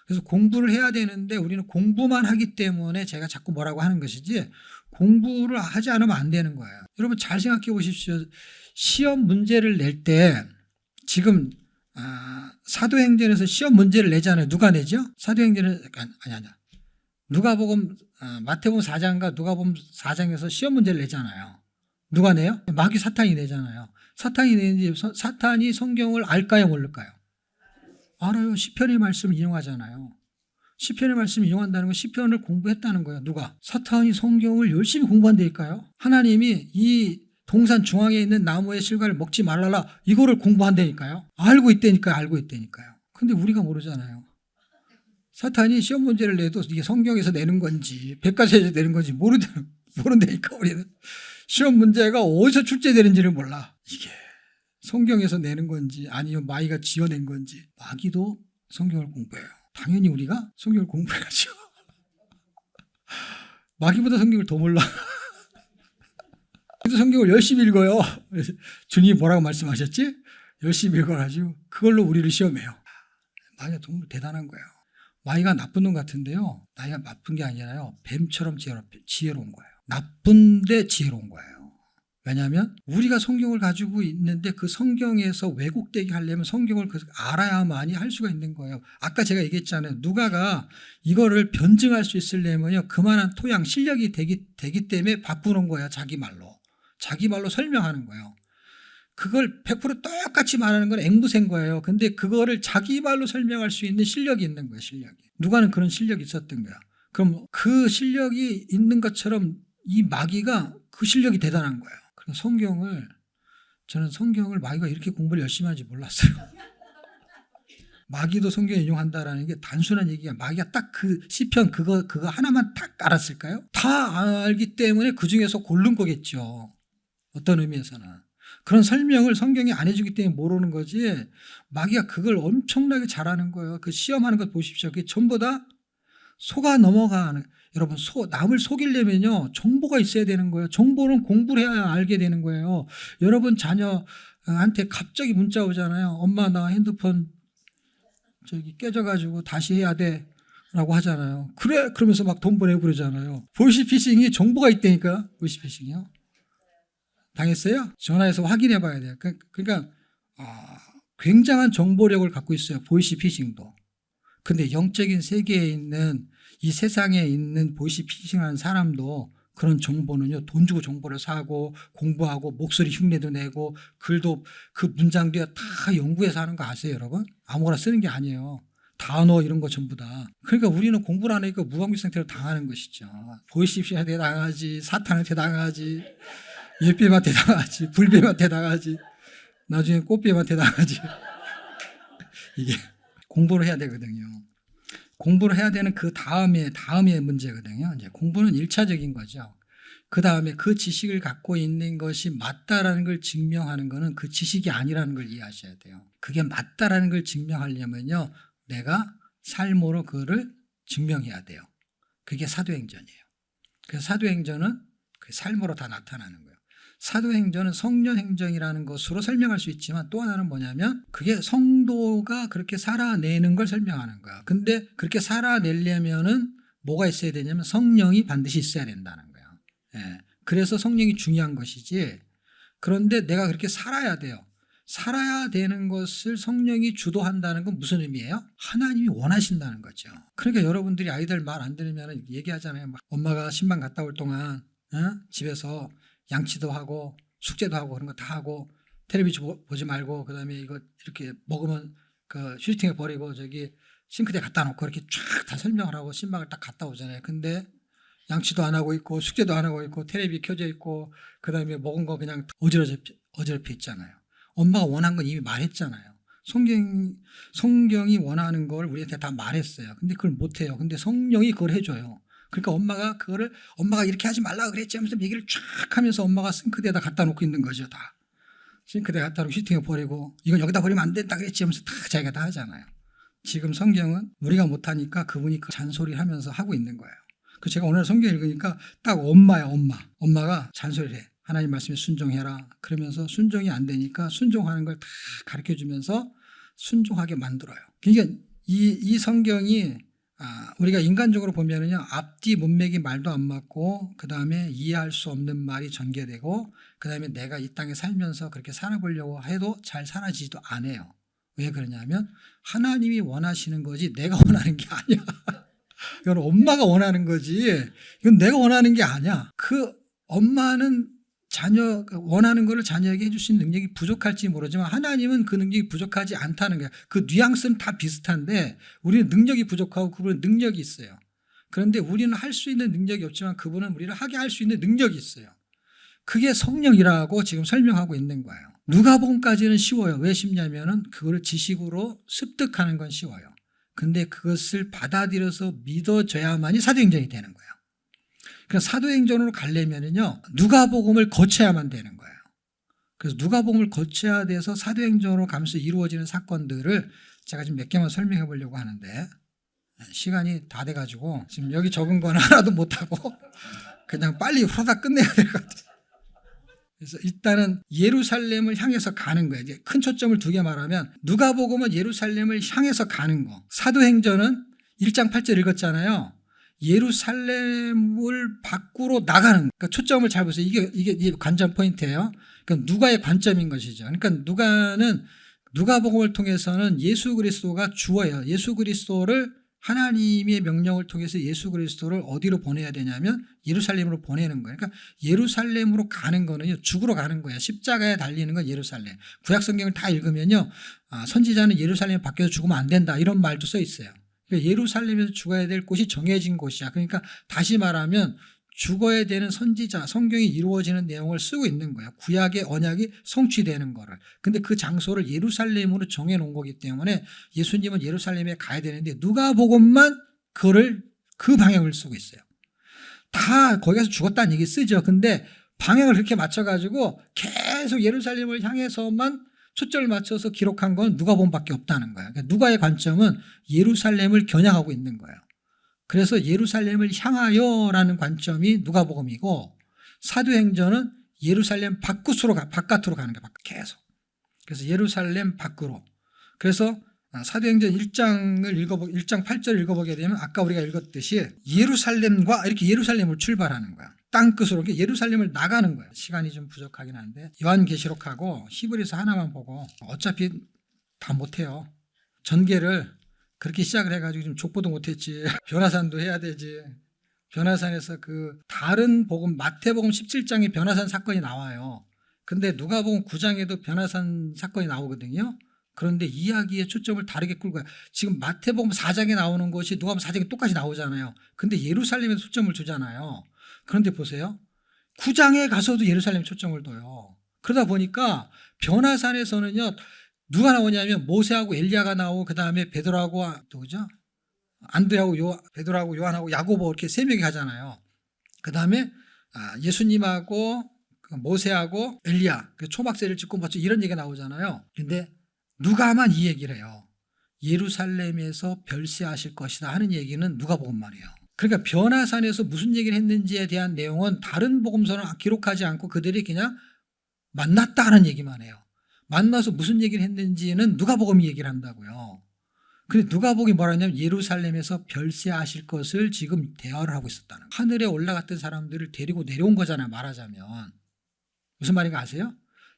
그래서 공부를 해야 되는데 우리는 공부만 하기 때문에 제가 자꾸 뭐라고 하는 것이지 공부를 하지 않으면 안 되는 거예요. 여러분 잘 생각해 보십시오. 시험 문제를 낼 때 지금 사도행전에서 시험 문제를 내잖아요. 누가 내죠? 사도행전은 아니 누가복음 마태복음 4장과 누가복음 4장에서 시험 문제를 내잖아요. 누가 내요? 마귀 사탄이 내잖아요. 사탄이 내는지 사탄이 성경을 알까요, 모를까요? 알아요. 시편의 말씀을 인용하잖아요. 시편의 말씀을 인용한다는 건 시편을 공부했다는 거예요. 누가? 사탄이 성경을 열심히 공부한다니까요. 하나님이 이 동산 중앙에 있는 나무의 실과를 먹지 말라라 이거를 공부한다니까요. 알고 있다니까요. 근데 우리가 모르잖아요. 사탄이 시험 문제를 내도 이게 성경에서 내는 건지 백과사전에서 내는 건지 모른다니까. 우리는 시험 문제가 어디서 출제되는지를 몰라. 이게 성경에서 내는 건지 아니면 마귀가 지어낸 건지. 마귀도 성경을 공부해요. 당연히 우리가 성경을 공부해야죠. 마귀보다 성경을 더 몰라. 그래도 성경을 열심히 읽어요. 주님이 뭐라고 말씀하셨지? 열심히 읽어가지고 그걸로 우리를 시험해요. 마귀가 정말 대단한 거예요. 마귀가 나쁜 놈 같은데요. 마귀가 나쁜 게 아니라요. 뱀처럼 지혜로운 거예요. 나쁜데 지혜로운 거예요. 왜냐하면 우리가 성경을 가지고 있는데 그 성경에서 왜곡되게 하려면 성경을 알아야만이 할 수가 있는 거예요. 아까 제가 얘기했잖아요. 누가가 이거를 변증할 수 있으려면요. 그만한 토양, 실력이 되기 때문에 바꾸는 거예요. 자기 말로 설명하는 거예요. 그걸 100% 똑같이 말하는 건 앵무새인 거예요. 근데 그거를 자기 말로 설명할 수 있는 실력이 있는 거예요. 실력이. 누가는 그런 실력이 있었던 거야. 그럼 그 실력이 있는 것처럼 이 마귀가 그 실력이 대단한 거예요. 그래서 저는 성경을 마귀가 이렇게 공부를 열심히 하는지 몰랐어요. 마귀도 성경 인용한다라는 게 단순한 얘기가 마귀가 딱 그 시편 그거 하나만 딱 알았을까요? 다 알기 때문에 그 중에서 고른 거겠죠. 어떤 의미에서는. 그런 설명을 성경이 안 해주기 때문에 모르는 거지 마귀가 그걸 엄청나게 잘하는 거예요. 그 시험하는 것 보십시오. 그게 전부 다 속아 넘어가는. 여러분 남을 속이려면요 정보가 있어야 되는 거예요. 정보는 공부를 해야 알게 되는 거예요. 여러분 자녀한테 갑자기 문자 오잖아요. 엄마 나 핸드폰 깨져가지고 다시 해야 돼 라고 하잖아요. 그래 그러면서 막 돈 보내고 그러잖아요. 보이스피싱이 정보가 있다니까. 보이스피싱이요. 당했어요? 전화해서 확인해 봐야 돼요. 그러니까 굉장한 정보력을 갖고 있어요. 보이스피싱도. 근데 영적인 세계에 있는 이 세상에 있는 보이스피싱하는 사람도 그런 정보는요. 돈 주고 정보를 사고 공부하고 목소리 흉내도 내고 글도 그 문장도 다 연구해서 하는 거 아세요 여러분? 아무거나 쓰는 게 아니에요. 단어 이런 거 전부 다. 그러니까 우리는 공부를 안 하니까 무방비 상태로 당하는 것이죠. 보이스피싱한테 당하지 사탄한테 당하지 일뱀한테 당하지 불뱀한테 당하지 나중에 꽃뱀한테 당하지. 이게 공부를 해야 되거든요. 공부를 해야 되는 그 다음에 문제거든요. 이제 공부는 1차적인 거죠. 그 다음에 그 지식을 갖고 있는 것이 맞다라는 걸 증명하는 것은 그 지식이 아니라는 걸 이해하셔야 돼요. 그게 맞다라는 걸 증명하려면요. 내가 삶으로 그거를 증명해야 돼요. 그게 사도행전이에요. 그래서 사도행전은 그 삶으로 다 나타나는 거예요. 사도행전은 성령행전이라는 것으로 설명할 수 있지만 또 하나는 뭐냐면 그게 성도가 그렇게 살아내는 걸 설명하는 거야. 근데 그렇게 살아내려면은 뭐가 있어야 되냐면 성령이 반드시 있어야 된다는 거예요. 예. 그래서 성령이 중요한 것이지. 그런데 내가 그렇게 살아야 돼요. 살아야 되는 것을 성령이 주도한다는 건 무슨 의미예요? 하나님이 원하신다는 거죠. 그러니까 여러분들이 아이들 말 안 들으면 얘기하잖아요. 막 엄마가 신방 갔다 올 동안 집에서 양치도 하고 숙제도 하고 그런 거 다 하고 텔레비전 보지 말고 그다음에 이거 이렇게 먹으면 그 휴지통에 버리고 저기 싱크대에 갖다 놓고 이렇게 쫙 다 설명을 하고 신방을 딱 갔다 오잖아요. 근데 양치도 안 하고 있고 숙제도 안 하고 있고 텔레비 켜져 있고 그다음에 먹은 거 그냥 어지럽혀 있잖아요. 엄마가 원한 건 이미 말했잖아요. 성경이 원하는 걸 우리한테 다 말했어요. 근데 그걸 못 해요. 근데 성령이 그걸 해줘요. 그러니까 엄마가 이렇게 하지 말라 그랬지 하면서 얘기를 쫙 하면서 엄마가 싱크대에다 갖다 놓고 있는 거죠. 다. 싱크대에 갖다 놓고 휴지통에 버리고 이건 여기다 버리면 안 된다 그랬지 하면서 다 자기가 다 하잖아요. 지금 성경은 우리가 못하니까 그분이 그 잔소리를 하면서 하고 있는 거예요. 그래서 제가 오늘 성경 읽으니까 딱 엄마야 엄마. 엄마가 잔소리를 해. 하나님 말씀에 순종해라. 그러면서 순종이 안 되니까 순종하는 걸 다 가르쳐주면서 순종하게 만들어요. 그러니까 이 성경이 우리가 인간적으로 보면은요, 앞뒤 문맥이 말도 안 맞고, 그 다음에 이해할 수 없는 말이 전개되고, 그 다음에 내가 이 땅에 살면서 그렇게 살아보려고 해도 잘 살아지지도 않아요. 왜 그러냐면, 하나님이 원하시는 거지 내가 원하는 게 아니야. 이건 엄마가 원하는 거지. 이건 내가 원하는 게 아니야. 그 엄마는 자녀가 원하는 거를 자녀에게 해줄 수 있는 능력이 부족할지 모르지만 하나님은 그 능력이 부족하지 않다는 거야. 그 뉘앙스는 다 비슷한데 우리는 능력이 부족하고 그분은 능력이 있어요. 그런데 우리는 할 수 있는 능력이 없지만 그분은 우리를 하게 할 수 있는 능력이 있어요. 그게 성령이라고 지금 설명하고 있는 거예요. 누가복음까지는 쉬워요. 왜 쉽냐면은 그거를 지식으로 습득하는 건 쉬워요. 근데 그것을 받아들여서 믿어져야만이 사도행전이 되는 거예요. 그래서 사도행전으로 가려면은요, 누가복음을 거쳐야만 되는 거예요. 그래서 누가복음을 거쳐야 돼서 사도행전으로 가면서 이루어지는 사건들을 제가 지금 몇 개만 설명해 보려고 하는데 시간이 다 돼가지고 지금 여기 적은 건 하나도 못하고 그냥 빨리 후다닥 끝내야 될 것 같아요. 그래서 일단은 예루살렘을 향해서 가는 거예요. 이제 큰 초점을 두 개 말하면 누가복음은 예루살렘을 향해서 가는 거. 사도행전은 1장 8절 읽었잖아요. 예루살렘을 밖으로 나가는 거. 그러니까 초점을 잘 보세요. 이게 관전 포인트예요. 그러니까 누가의 관점인 것이죠. 그러니까 누가는 누가복음을 통해서는 예수 그리스도가 주어예요. 예수 그리스도를 하나님의 명령을 통해서 예수 그리스도를 어디로 보내야 되냐면 예루살렘으로 보내는 거예요. 그러니까 예루살렘으로 가는 거는요, 죽으러 가는 거예요. 십자가에 달리는 건 예루살렘. 구약 성경을 다 읽으면요, 선지자는 예루살렘 밖에서 죽으면 안 된다 이런 말도 써 있어요. 그러니까 예루살렘에서 죽어야 될 곳이 정해진 곳이야. 그러니까 다시 말하면 죽어야 되는 선지자, 성경이 이루어지는 내용을 쓰고 있는 거예요. 구약의 언약이 성취되는 거를. 근데 그 장소를 예루살렘으로 정해놓은 거기 때문에 예수님은 예루살렘에 가야 되는데 누가복음만 그 방향을 쓰고 있어요. 다 거기 가서 죽었다는 얘기 쓰죠. 근데 방향을 그렇게 맞춰가지고 계속 예루살렘을 향해서만 초점을 맞춰서 기록한 건 누가복음밖에 없다는 거예요. 그러니까 누가의 관점은 예루살렘을 겨냥하고 있는 거예요. 그래서 예루살렘을 향하여라는 관점이 누가복음이고 사도행전은 예루살렘 바깥으로 가는 거예요. 계속. 그래서 예루살렘 밖으로. 그래서 사도행전 1장 8절 읽어보게 되면 아까 우리가 읽었듯이 예루살렘과 이렇게 예루살렘을 출발하는 거야. 땅끝으로 예루살렘을 나가는 거야. 시간이 좀 부족하긴 한데 요한계시록하고 히브리서 하나만 보고 어차피 다 못해요. 전개를 그렇게 시작을 해가지고 좀 족보도 못했지. 변화산도 해야 되지. 변화산에서 그 다른 복음 마태복음 17장에 변화산 사건이 나와요. 근데 누가복음 9장에도 변화산 사건이 나오거든요. 그런데 이야기의 초점을 다르게 끌고 가요. 지금 마태복음 4장에 나오는 것이 누가복음 4장에 똑같이 나오잖아요. 근데 예루살렘에 초점을 두잖아요. 그런데 보세요. 9장에 가서도 예루살렘에 초점을 둬요. 그러다 보니까 변화산에서는요. 누가 나오냐면 모세하고 엘리야가 나오고 그다음에 베드로하고 누구죠? 안드레하고 베드로하고 요한하고 야고보 이렇게 세 명이 가잖아요. 그다음에 예수님하고 모세하고 엘리야 초막새를 짓고 뭐 이런 얘기가 나오잖아요. 근데 누가만 이 얘기를 해요. 예루살렘에서 별세하실 것이다 하는 얘기는 누가복음만이에요. 그러니까 변화산에서 무슨 얘기를 했는지에 대한 내용은 다른 복음서는 기록하지 않고 그들이 그냥 만났다 하는 얘기만 해요. 만나서 무슨 얘기를 했는지는 누가복음이 얘기를 한다고요. 근데 누가복음이 뭐라냐면 예루살렘에서 별세하실 것을 지금 대화를 하고 있었다는 거예요. 하늘에 올라갔던 사람들을 데리고 내려온 거잖아요. 말하자면. 무슨 말인가 아세요?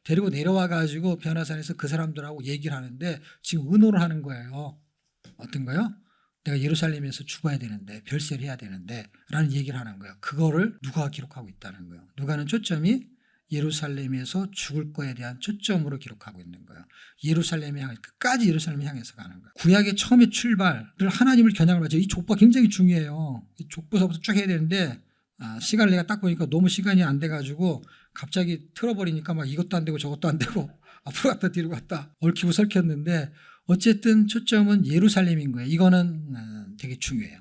데리고 내려와 가지고 변화산에서 그 사람들하고 얘기를 하는데 지금 의논을 하는 거예요. 어떤 거요? 내가 예루살렘에서 죽어야 되는데 별세를 해야 되는데 라는 얘기를 하는 거예요. 그거를 누가가 기록하고 있다는 거예요. 누가는 초점이 예루살렘에서 죽을 거에 대한 초점으로 기록하고 있는 거예요. 예루살렘에 향해 끝까지 예루살렘을 향해서 가는 거예요. 구약의 처음의 출발을 하나님을 겨냥을 하죠. 이 족보가 굉장히 중요해요. 이 족보서부터 쭉 해야 되는데 시간을 내가 딱 보니까 너무 시간이 안 돼가지고 갑자기 틀어버리니까 막 이것도 안 되고 저것도 안 되고 앞으로 갔다 뒤로 갔다 얽히고 설켰는데 어쨌든 초점은 예루살렘인 거예요. 이거는 되게 중요해요.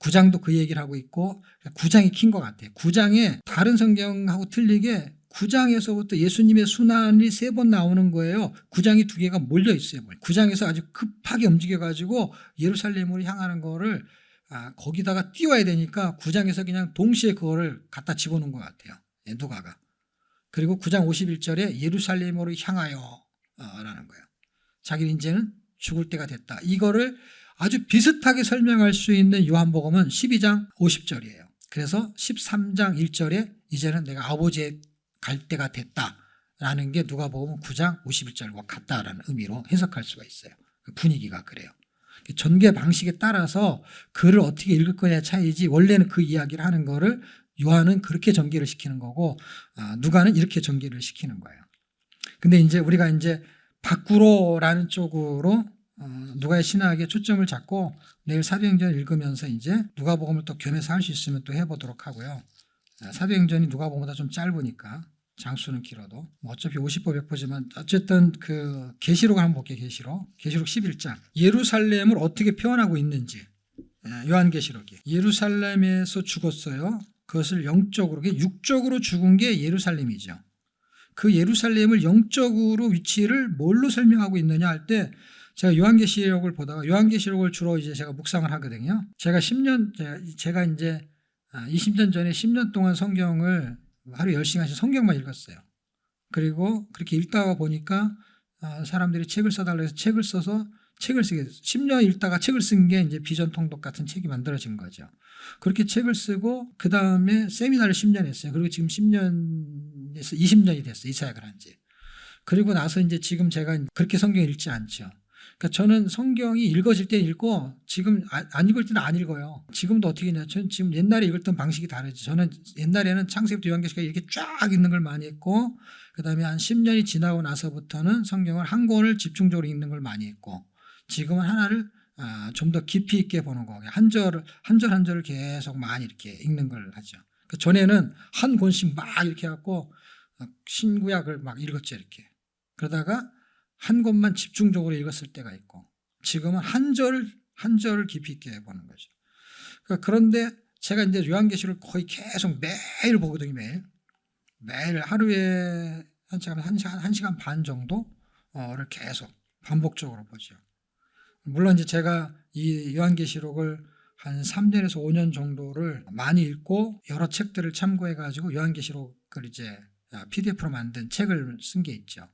9장도 그 얘기를 하고 있고 9장이 긴 것 같아요. 9장에 다른 성경하고 틀리게 9장에서부터 예수님의 순환이 3번 나오는 거예요. 9장이 2개가 몰려 있어요. 9장에서 아주 급하게 움직여가지고 예루살렘으로 향하는 거를 거기다가 띄워야 되니까 9장에서 그냥 동시에 그거를 갖다 집어넣은 것 같아요. 누가가. 그리고 9장 51절에 예루살렘으로 향하여 라는 거예요. 자기는 이제는 죽을 때가 됐다. 이거를 아주 비슷하게 설명할 수 있는 요한복음은 12장 50절이에요. 그래서 13장 1절에 이제는 내가 아버지에 갈 때가 됐다라는 게 누가복음 9장 51절과 같다라는 의미로 해석할 수가 있어요. 그 분위기가 그래요. 전개 방식에 따라서 글을 어떻게 읽을 거냐의 차이지, 원래는 그 이야기를 하는 거를 요한은 그렇게 전개를 시키는 거고, 누가는 이렇게 전개를 시키는 거예요. 근데 이제 우리가 이제 밖으로라는 쪽으로 누가의 신학에 초점을 잡고 내일 사도행전을 읽으면서 이제 누가복음을 또 겸해서 할 수 있으면 또 해보도록 하고요. 사도행전이 누가복음보다 좀 짧으니까 장수는 길어도 뭐 어차피 50보 100보지만 어쨌든 그 계시록을 한번 볼게요. 계시록 11장 예루살렘을 어떻게 표현하고 있는지. 요한계시록이 예루살렘에서 죽었어요. 그것을 영적으로, 육적으로 죽은 게 예루살렘이죠. 그 예루살렘을 영적으로 위치를 뭘로 설명하고 있느냐 할 때, 제가 요한계시록을 보다가, 요한계시록을 주로 이제 제가 묵상을 하거든요. 제가 이제 20년 전에 10년 동안 성경을 하루 10시간씩 성경만 읽었어요. 그리고 그렇게 읽다가 보니까 사람들이 책을 써달라고 해서 책을 써서 책을 쓰게 됐어요. 10년 읽다가 책을 쓴 게 이제 비전 통독 같은 책이 만들어진 거죠. 그렇게 책을 쓰고 그 다음에 세미나를 10년 했어요. 그리고 지금 10년에서 20년이 됐어요. 이 사역을 한 지. 그리고 나서 이제 지금 제가 그렇게 성경 읽지 않죠. 그러니까 저는 성경이 읽어질 때 읽고 지금 안 읽을 때는 안 읽어요. 지금도 어떻게 했냐. 저는 지금 옛날에 읽었던 방식이 다르지. 저는 옛날에는 창세기부터 요한계시록까지 이렇게 쫙 읽는 걸 많이 했고, 그 다음에 한 10년이 지나고 나서부터는 성경을 한 권을 집중적으로 읽는 걸 많이 했고, 지금은 하나를 좀 더 깊이 있게 보는 거, 한 절을 계속 많이 이렇게 읽는 걸 하죠. 그러니까 전에는 한 권씩 막 이렇게 해갖고 신구약을 막 읽었죠, 이렇게. 그러다가 한 권만 집중적으로 읽었을 때가 있고, 지금은 한 절을 깊이 있게 보는 거죠. 그러니까 그런데 제가 이제 요한계시록을 거의 계속 매일 보거든요, 매일 하루에 한 시간 반 정도를 계속 반복적으로 보죠. 물론 이제 제가 이 요한계시록을 한 3년에서 5년 정도를 많이 읽고 여러 책들을 참고해가지고 요한계시록을 이제 PDF로 만든 책을 쓴 게 있죠.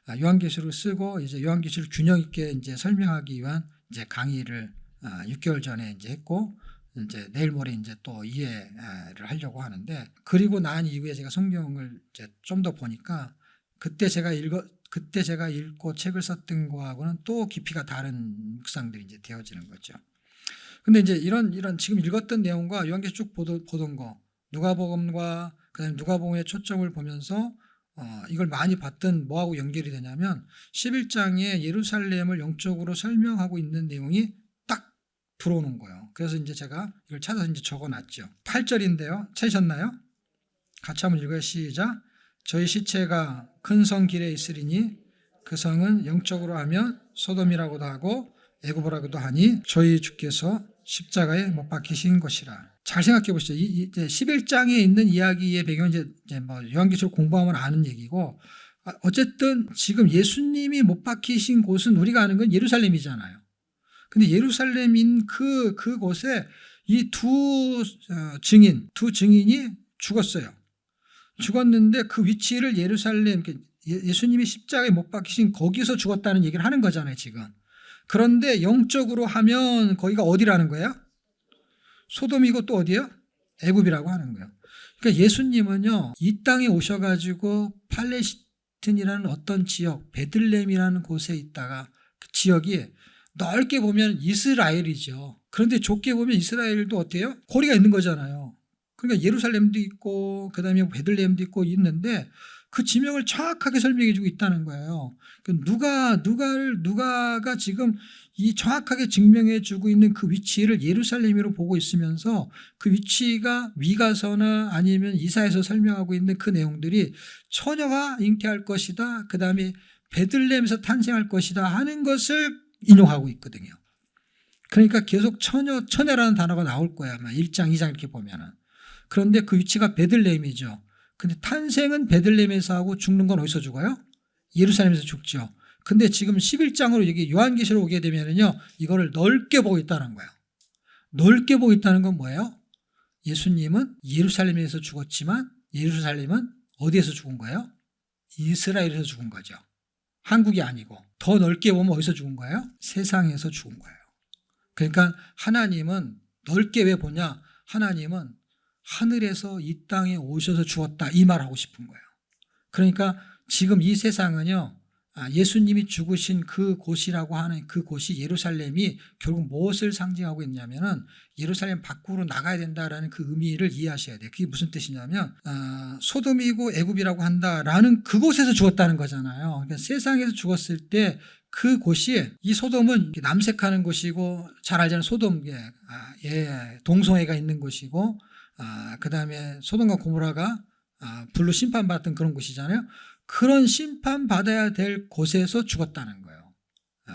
요한계시록을 쓰고 이제 요한계시록 균형 있게 이제 설명하기 위한 이제 강의를 6개월 전에 이제 했고, 이제 내일 모레 이제 또 이해를 하려고 하는데, 그리고 난 이후에 제가 성경을 이제 좀 더 보니까 그때 제가 읽고 책을 썼던 거하고는 또 깊이가 다른 묵상들이 이제 되어지는 거죠. 근데 이제 이런 지금 읽었던 내용과 요한계시록 쭉 보던 거, 누가복음과 그다음에 누가복음의 초점을 보면서 이걸 많이 봤던 뭐하고 연결이 되냐면 11장에 예루살렘을 영적으로 설명하고 있는 내용이 딱 들어오는 거예요. 그래서 이제 제가 이걸 찾아서 이제 적어놨죠. 8절인데요. 찾으셨나요? 같이 한번 읽어요. 시작. 저희 시체가 큰 성 길에 있으리니 그 성은 영적으로 하면 소돔이라고도 하고 애고보라고도 하니 저희 주께서 십자가에 못 박히신 것이라. 잘 생각해 보시죠. 이제 11장에 있는 이야기의 배경은 이제 뭐 요한계시록 공부하면 아는 얘기고, 어쨌든 지금 예수님이 못 박히신 곳은 우리가 아는 건 예루살렘이잖아요. 근데 예루살렘인 그곳에 이 두 증인이 죽었어요. 죽었는데 그 위치를 예루살렘, 예수님이 십자가에 못 박히신 거기서 죽었다는 얘기를 하는 거잖아요, 지금. 그런데 영적으로 하면 거기가 어디라는 거예요? 소돔이고 또 어디예요? 애굽이라고 하는 거예요. 그러니까 예수님은요, 이 땅에 오셔가지고 팔레스틴이라는 어떤 지역, 베들레헴이라는 곳에 있다가 그 지역이 넓게 보면 이스라엘이죠. 그런데 좁게 보면 이스라엘도 어때요? 고리가 있는 거잖아요. 그러니까 예루살렘도 있고 그다음에 베들레헴도 있고 있는데 그 지명을 정확하게 설명해 주고 있다는 거예요. 누가가 지금 이 정확하게 증명해 주고 있는 그 위치를 예루살렘으로 보고 있으면서 그 위치가 미가서나 아니면 이사야서 설명하고 있는 그 내용들이 처녀가 잉태할 것이다, 그 다음에 베들레헴에서 탄생할 것이다 하는 것을 인용하고 있거든요. 그러니까 계속 처녀라는 단어가 나올 거야, 아마 1장, 2장 이렇게 보면은. 그런데 그 위치가 베들레헴이죠. 근데 탄생은 베들레헴에서 하고 죽는 건 어디서 죽어요? 예루살렘에서 죽죠. 근데 지금 11장으로 여기 요한계시록 오게 되면은요, 이거를 넓게 보고 있다는 거예요. 넓게 보고 있다는 건 뭐예요? 예수님은 예루살렘에서 죽었지만 예루살렘은 어디에서 죽은 거예요? 이스라엘에서 죽은 거죠. 한국이 아니고. 더 넓게 보면 어디서 죽은 거예요? 세상에서 죽은 거예요. 그러니까 하나님은 넓게 왜 보냐? 하나님은 하늘에서 이 땅에 오셔서 죽었다, 이 말하고 싶은 거예요. 그러니까 지금 이 세상은요, 예수님이 죽으신 그 곳이라고 하는 그 곳이 예루살렘이 결국 무엇을 상징하고 있냐면은 예루살렘 밖으로 나가야 된다라는 그 의미를 이해하셔야 돼요. 그게 무슨 뜻이냐면 소돔이고 애굽이라고 한다라는 그곳에서 죽었다는 거잖아요. 그러니까 세상에서 죽었을 때 그 곳이, 이 소돔은 남색하는 곳이고, 잘 알잖아요. 소돔, 동성애가 있는 곳이고, 그 다음에 소돔과 고모라가 불로 심판받았던 그런 곳이잖아요. 그런 심판받아야 될 곳에서 죽었다는 거예요.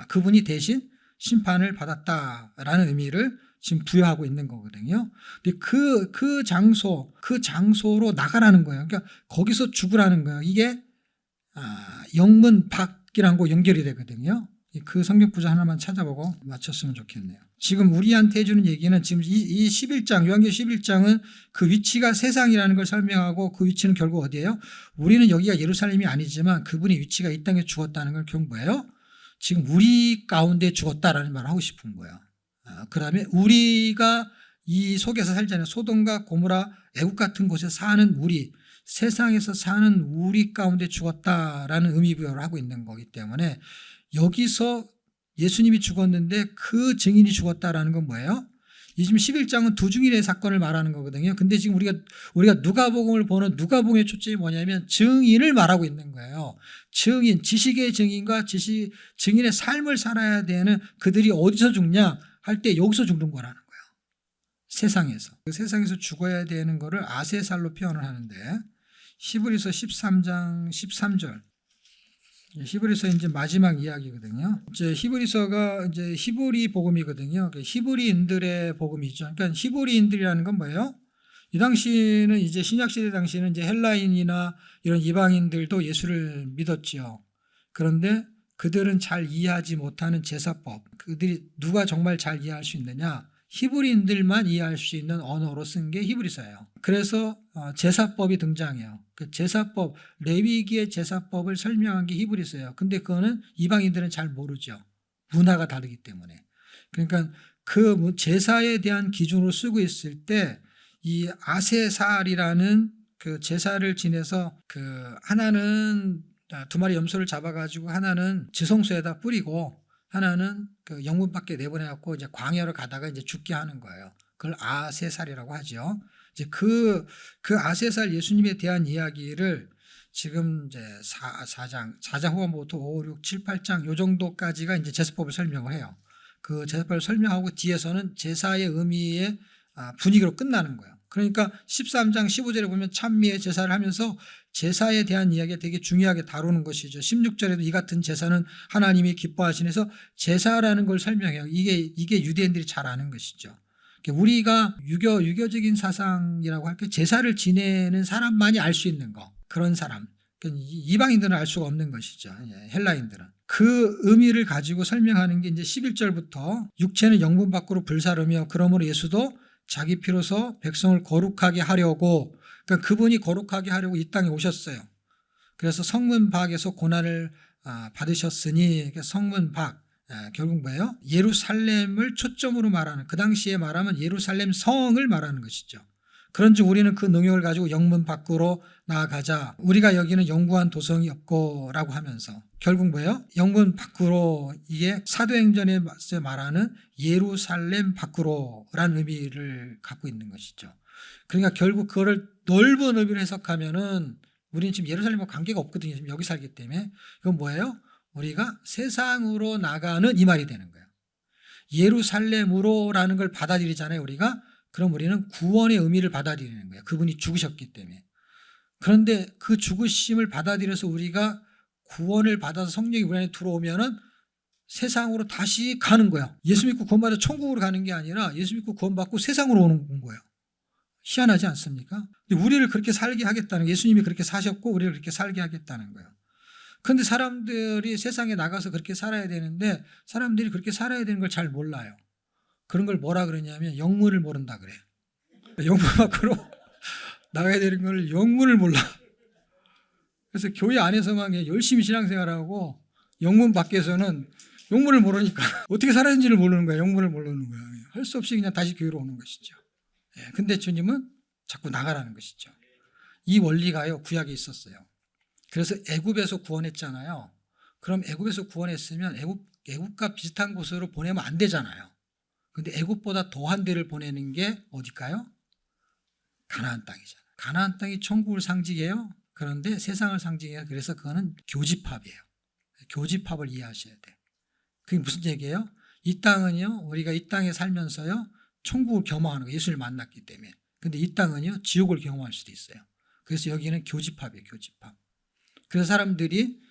그분이 대신 심판을 받았다라는 의미를 지금 부여하고 있는 거거든요. 근데 그 장소로 나가라는 거예요. 그러니까 거기서 죽으라는 거예요. 이게 영문박이라는 거 연결이 되거든요. 그 성경 구절 하나만 찾아보고 마쳤으면 좋겠네요. 지금 우리한테 해주는 얘기는, 지금 이 11장, 요한계시록 11장은 그 위치가 세상이라는 걸 설명하고, 그 위치는 결국 어디예요? 우리는 여기가 예루살렘이 아니지만 그분의 위치가 이 땅에 죽었다는 걸 결국 뭐예요? 지금 우리 가운데 죽었다라는 말을 하고 싶은 거예요. 그 다음에 우리가 이 속에서 살잖아요. 소돔과 고모라, 애국 같은 곳에 사는 우리, 세상에서 사는 우리 가운데 죽었다라는 의미 부여를 하고 있는 거기 때문에, 여기서 예수님이 죽었는데 그 증인이 죽었다라는 건 뭐예요? 이 지금 11장은 두 증인의 사건을 말하는 거거든요. 근데 지금 우리가 누가복음을 보는 누가복음의 초점이 뭐냐면 증인을 말하고 있는 거예요. 증인, 지식의 증인과 증인의 삶을 살아야 되는 그들이 어디서 죽냐 할 때 여기서 죽는 거라는 거예요. 세상에서. 그 세상에서 죽어야 되는 거를 아세살로 표현을 하는데, 히브리서 13장 13절. 히브리서 이제 마지막 이야기거든요. 이제 히브리서가 이제 히브리 복음이거든요. 히브리인들의 복음이죠. 그러니까 히브리인들이라는 건 뭐예요? 이 당시는, 이제 신약 시대 당시는 이제 헬라인이나 이런 이방인들도 예수를 믿었지요. 그런데 그들은 잘 이해하지 못하는 제사법, 그들이 누가 정말 잘 이해할 수 있느냐? 히브리인들만 이해할 수 있는 언어로 쓴 게 히브리서예요. 그래서 제사법이 등장해요. 그 제사법, 레위기의 제사법을 설명한 게 히브리서예요. 근데 그거는 이방인들은 잘 모르죠. 문화가 다르기 때문에. 그러니까 그 제사에 대한 기준으로 쓰고 있을 때, 이 아세살이라는 그 제사를 지내서, 그 하나는 두 마리 염소를 잡아가지고 하나는 지성소에다 뿌리고 하나는 그 영문 밖에 내보내갖고 이제 광야로 가다가 이제 죽게 하는 거예요. 그걸 아세살이라고 하죠. 이제 그 아세살 예수님에 대한 이야기를 지금 이제 4장 후반부터 5, 6, 7, 8장 요 정도까지가 이제 제사법을 설명을 해요. 그 제사법을 설명하고 뒤에서는 제사의 의미의 분위기로 끝나는 거예요. 그러니까 13장 15절에 보면 찬미의 제사를 하면서 제사에 대한 이야기가 되게 중요하게 다루는 것이죠. 16절에도 이 같은 제사는 하나님이 기뻐하시면서 제사라는 걸 설명해요. 이게 유대인들이 잘 아는 것이죠. 우리가 유교적인 사상이라고 할게, 제사를 지내는 사람만이 알 수 있는 거, 그런 사람. 이방인들은 알 수가 없는 것이죠. 헬라인들은. 그 의미를 가지고 설명하는 게 이제 11절부터, 육체는 영분 밖으로 불사르며 그러므로 예수도 자기 피로서 백성을 거룩하게 하려고, 그러니까 그분이 거룩하게 하려고 이 땅에 오셨어요. 그래서 성문박에서 고난을 받으셨으니, 성문박, 결국 뭐예요? 예루살렘을 초점으로 말하는, 그 당시에 말하면 예루살렘 성을 말하는 것이죠. 그런즉 우리는 그 능력을 가지고 영문 밖으로 나아가자. 우리가 여기는 영구한 도성이 없고라고 하면서, 결국 뭐예요? 영문 밖으로, 이게 사도행전에 말하는 예루살렘 밖으로라는 의미를 갖고 있는 것이죠. 그러니까 결국 그거를 넓은 의미로 해석하면은, 우리는 지금 예루살렘과 관계가 없거든요. 지금 여기 살기 때문에. 이건 뭐예요? 우리가 세상으로 나가는, 이 말이 되는 거예요. 예루살렘으로라는 걸 받아들이잖아요, 우리가. 그럼 우리는 구원의 의미를 받아들이는 거예요. 그분이 죽으셨기 때문에. 그런데 그 죽으심을 받아들여서 우리가 구원을 받아서 성령이 우리 안에 들어오면은 세상으로 다시 가는 거예요. 예수 믿고 구원받아 천국으로 가는 게 아니라 예수 믿고 구원받고 세상으로 오는 거예요. 희한하지 않습니까? 우리를 그렇게 살게 하겠다는, 예수님이 그렇게 사셨고 우리를 그렇게 살게 하겠다는 거예요. 그런데 사람들이 세상에 나가서 그렇게 살아야 되는데, 사람들이 그렇게 살아야 되는 걸 잘 몰라요. 그런 걸 뭐라 그러냐면 영문을 모른다 그래요. 영문 밖으로 나가야 되는 걸 영문을 몰라. 그래서 교회 안에서만 열심히 신앙생활하고 영문 밖에서는 영문을 모르니까 어떻게 살아야 되는지를 모르는 거야. 영문을 모르는 거야. 할 수 없이 그냥 다시 교회로 오는 것이죠. 근데 주님은 자꾸 나가라는 것이죠. 이 원리가요, 구약에 있었어요. 그래서 애굽에서 구원했잖아요. 그럼 애굽에서 구원했으면 애굽과 비슷한 곳으로 보내면 안 되잖아요. 근데 애굽보다 더한 데를 보내는 게 어딜까요? 가나안 땅이잖아요. 가나안 땅이 천국을 상징해요. 그런데 세상을 상징해요. 그래서 그거는 교집합이에요. 교집합을 이해하셔야 돼요. 그게 무슨 얘기예요? 이 땅은요, 우리가 이 땅에 살면서요, 천국을 경험하는 거예요. 예수를 만났기 때문에. 근데 이 땅은요, 지옥을 경험할 수도 있어요. 그래서 여기는 교집합이에요, 교집합. 그래서 사람들이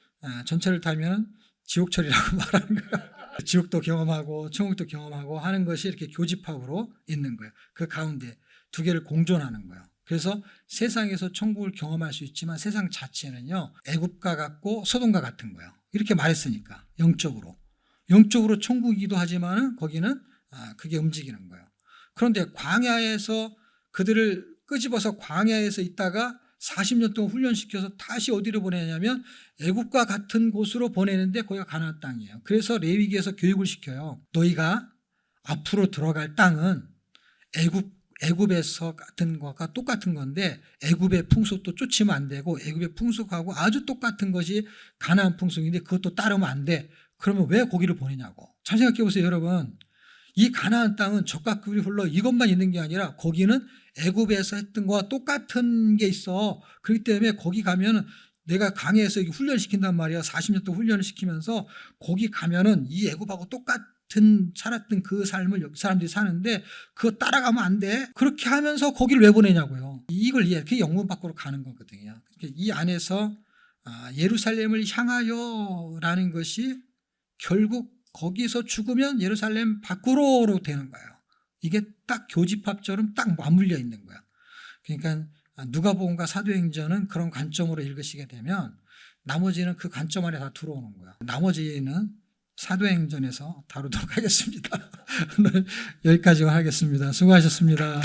전철을 타면 지옥철이라고 말하는 거예요. 지옥도 경험하고 천국도 경험하고 하는 것이 이렇게 교집합으로 있는 거예요. 그 가운데 두 개를 공존하는 거예요. 그래서 세상에서 천국을 경험할 수 있지만 세상 자체는요, 애굽과 같고 소돔과 같은 거예요. 이렇게 말했으니까 영적으로 천국이기도 하지만은 거기는 그게 움직이는 거예요. 그런데 광야에서 그들을 끄집어서 광야에서 있다가 40년 동안 훈련시켜서 다시 어디로 보내냐면 애굽과 같은 곳으로 보내는데 거기가 가나안 땅이에요. 그래서 레위기에서 교육을 시켜요. 너희가 앞으로 들어갈 땅은 애굽에서 같은 것과 똑같은 건데 애굽의 풍속도 쫓으면 안 되고 애굽의 풍속하고 아주 똑같은 것이 가나안 풍속인데 그것도 따르면 안 돼. 그러면 왜 거기를 보내냐고. 잘 생각해 보세요, 여러분. 이 가나안 땅은 적과 꿀이 흘러 이것만 있는 게 아니라 거기는 애굽에서 했던 거와 똑같은 게 있어. 그렇기 때문에 거기 가면은 내가 강해에서 훈련시킨단 말이야. 40년 동안 훈련을 시키면서 거기 가면은 이 애굽하고 똑같은 살았던 그 삶을 사람들이 사는데 그거 따라가면 안 돼. 그렇게 하면서 거기를 왜 보내냐고요. 이걸 이해. 그게 영문 밖으로 가는 거거든요. 이 안에서 예루살렘을 향하여라는 것이 결국 거기서 죽으면 예루살렘 밖으로 되는 거예요. 이게 딱 교집합처럼 딱 맞물려 있는 거야. 그러니까 누가복음과 사도행전은 그런 관점으로 읽으시게 되면 나머지는 그 관점 안에 다 들어오는 거야. 나머지는 사도행전에서 다루도록 하겠습니다. 오늘 여기까지만 하겠습니다. 수고하셨습니다.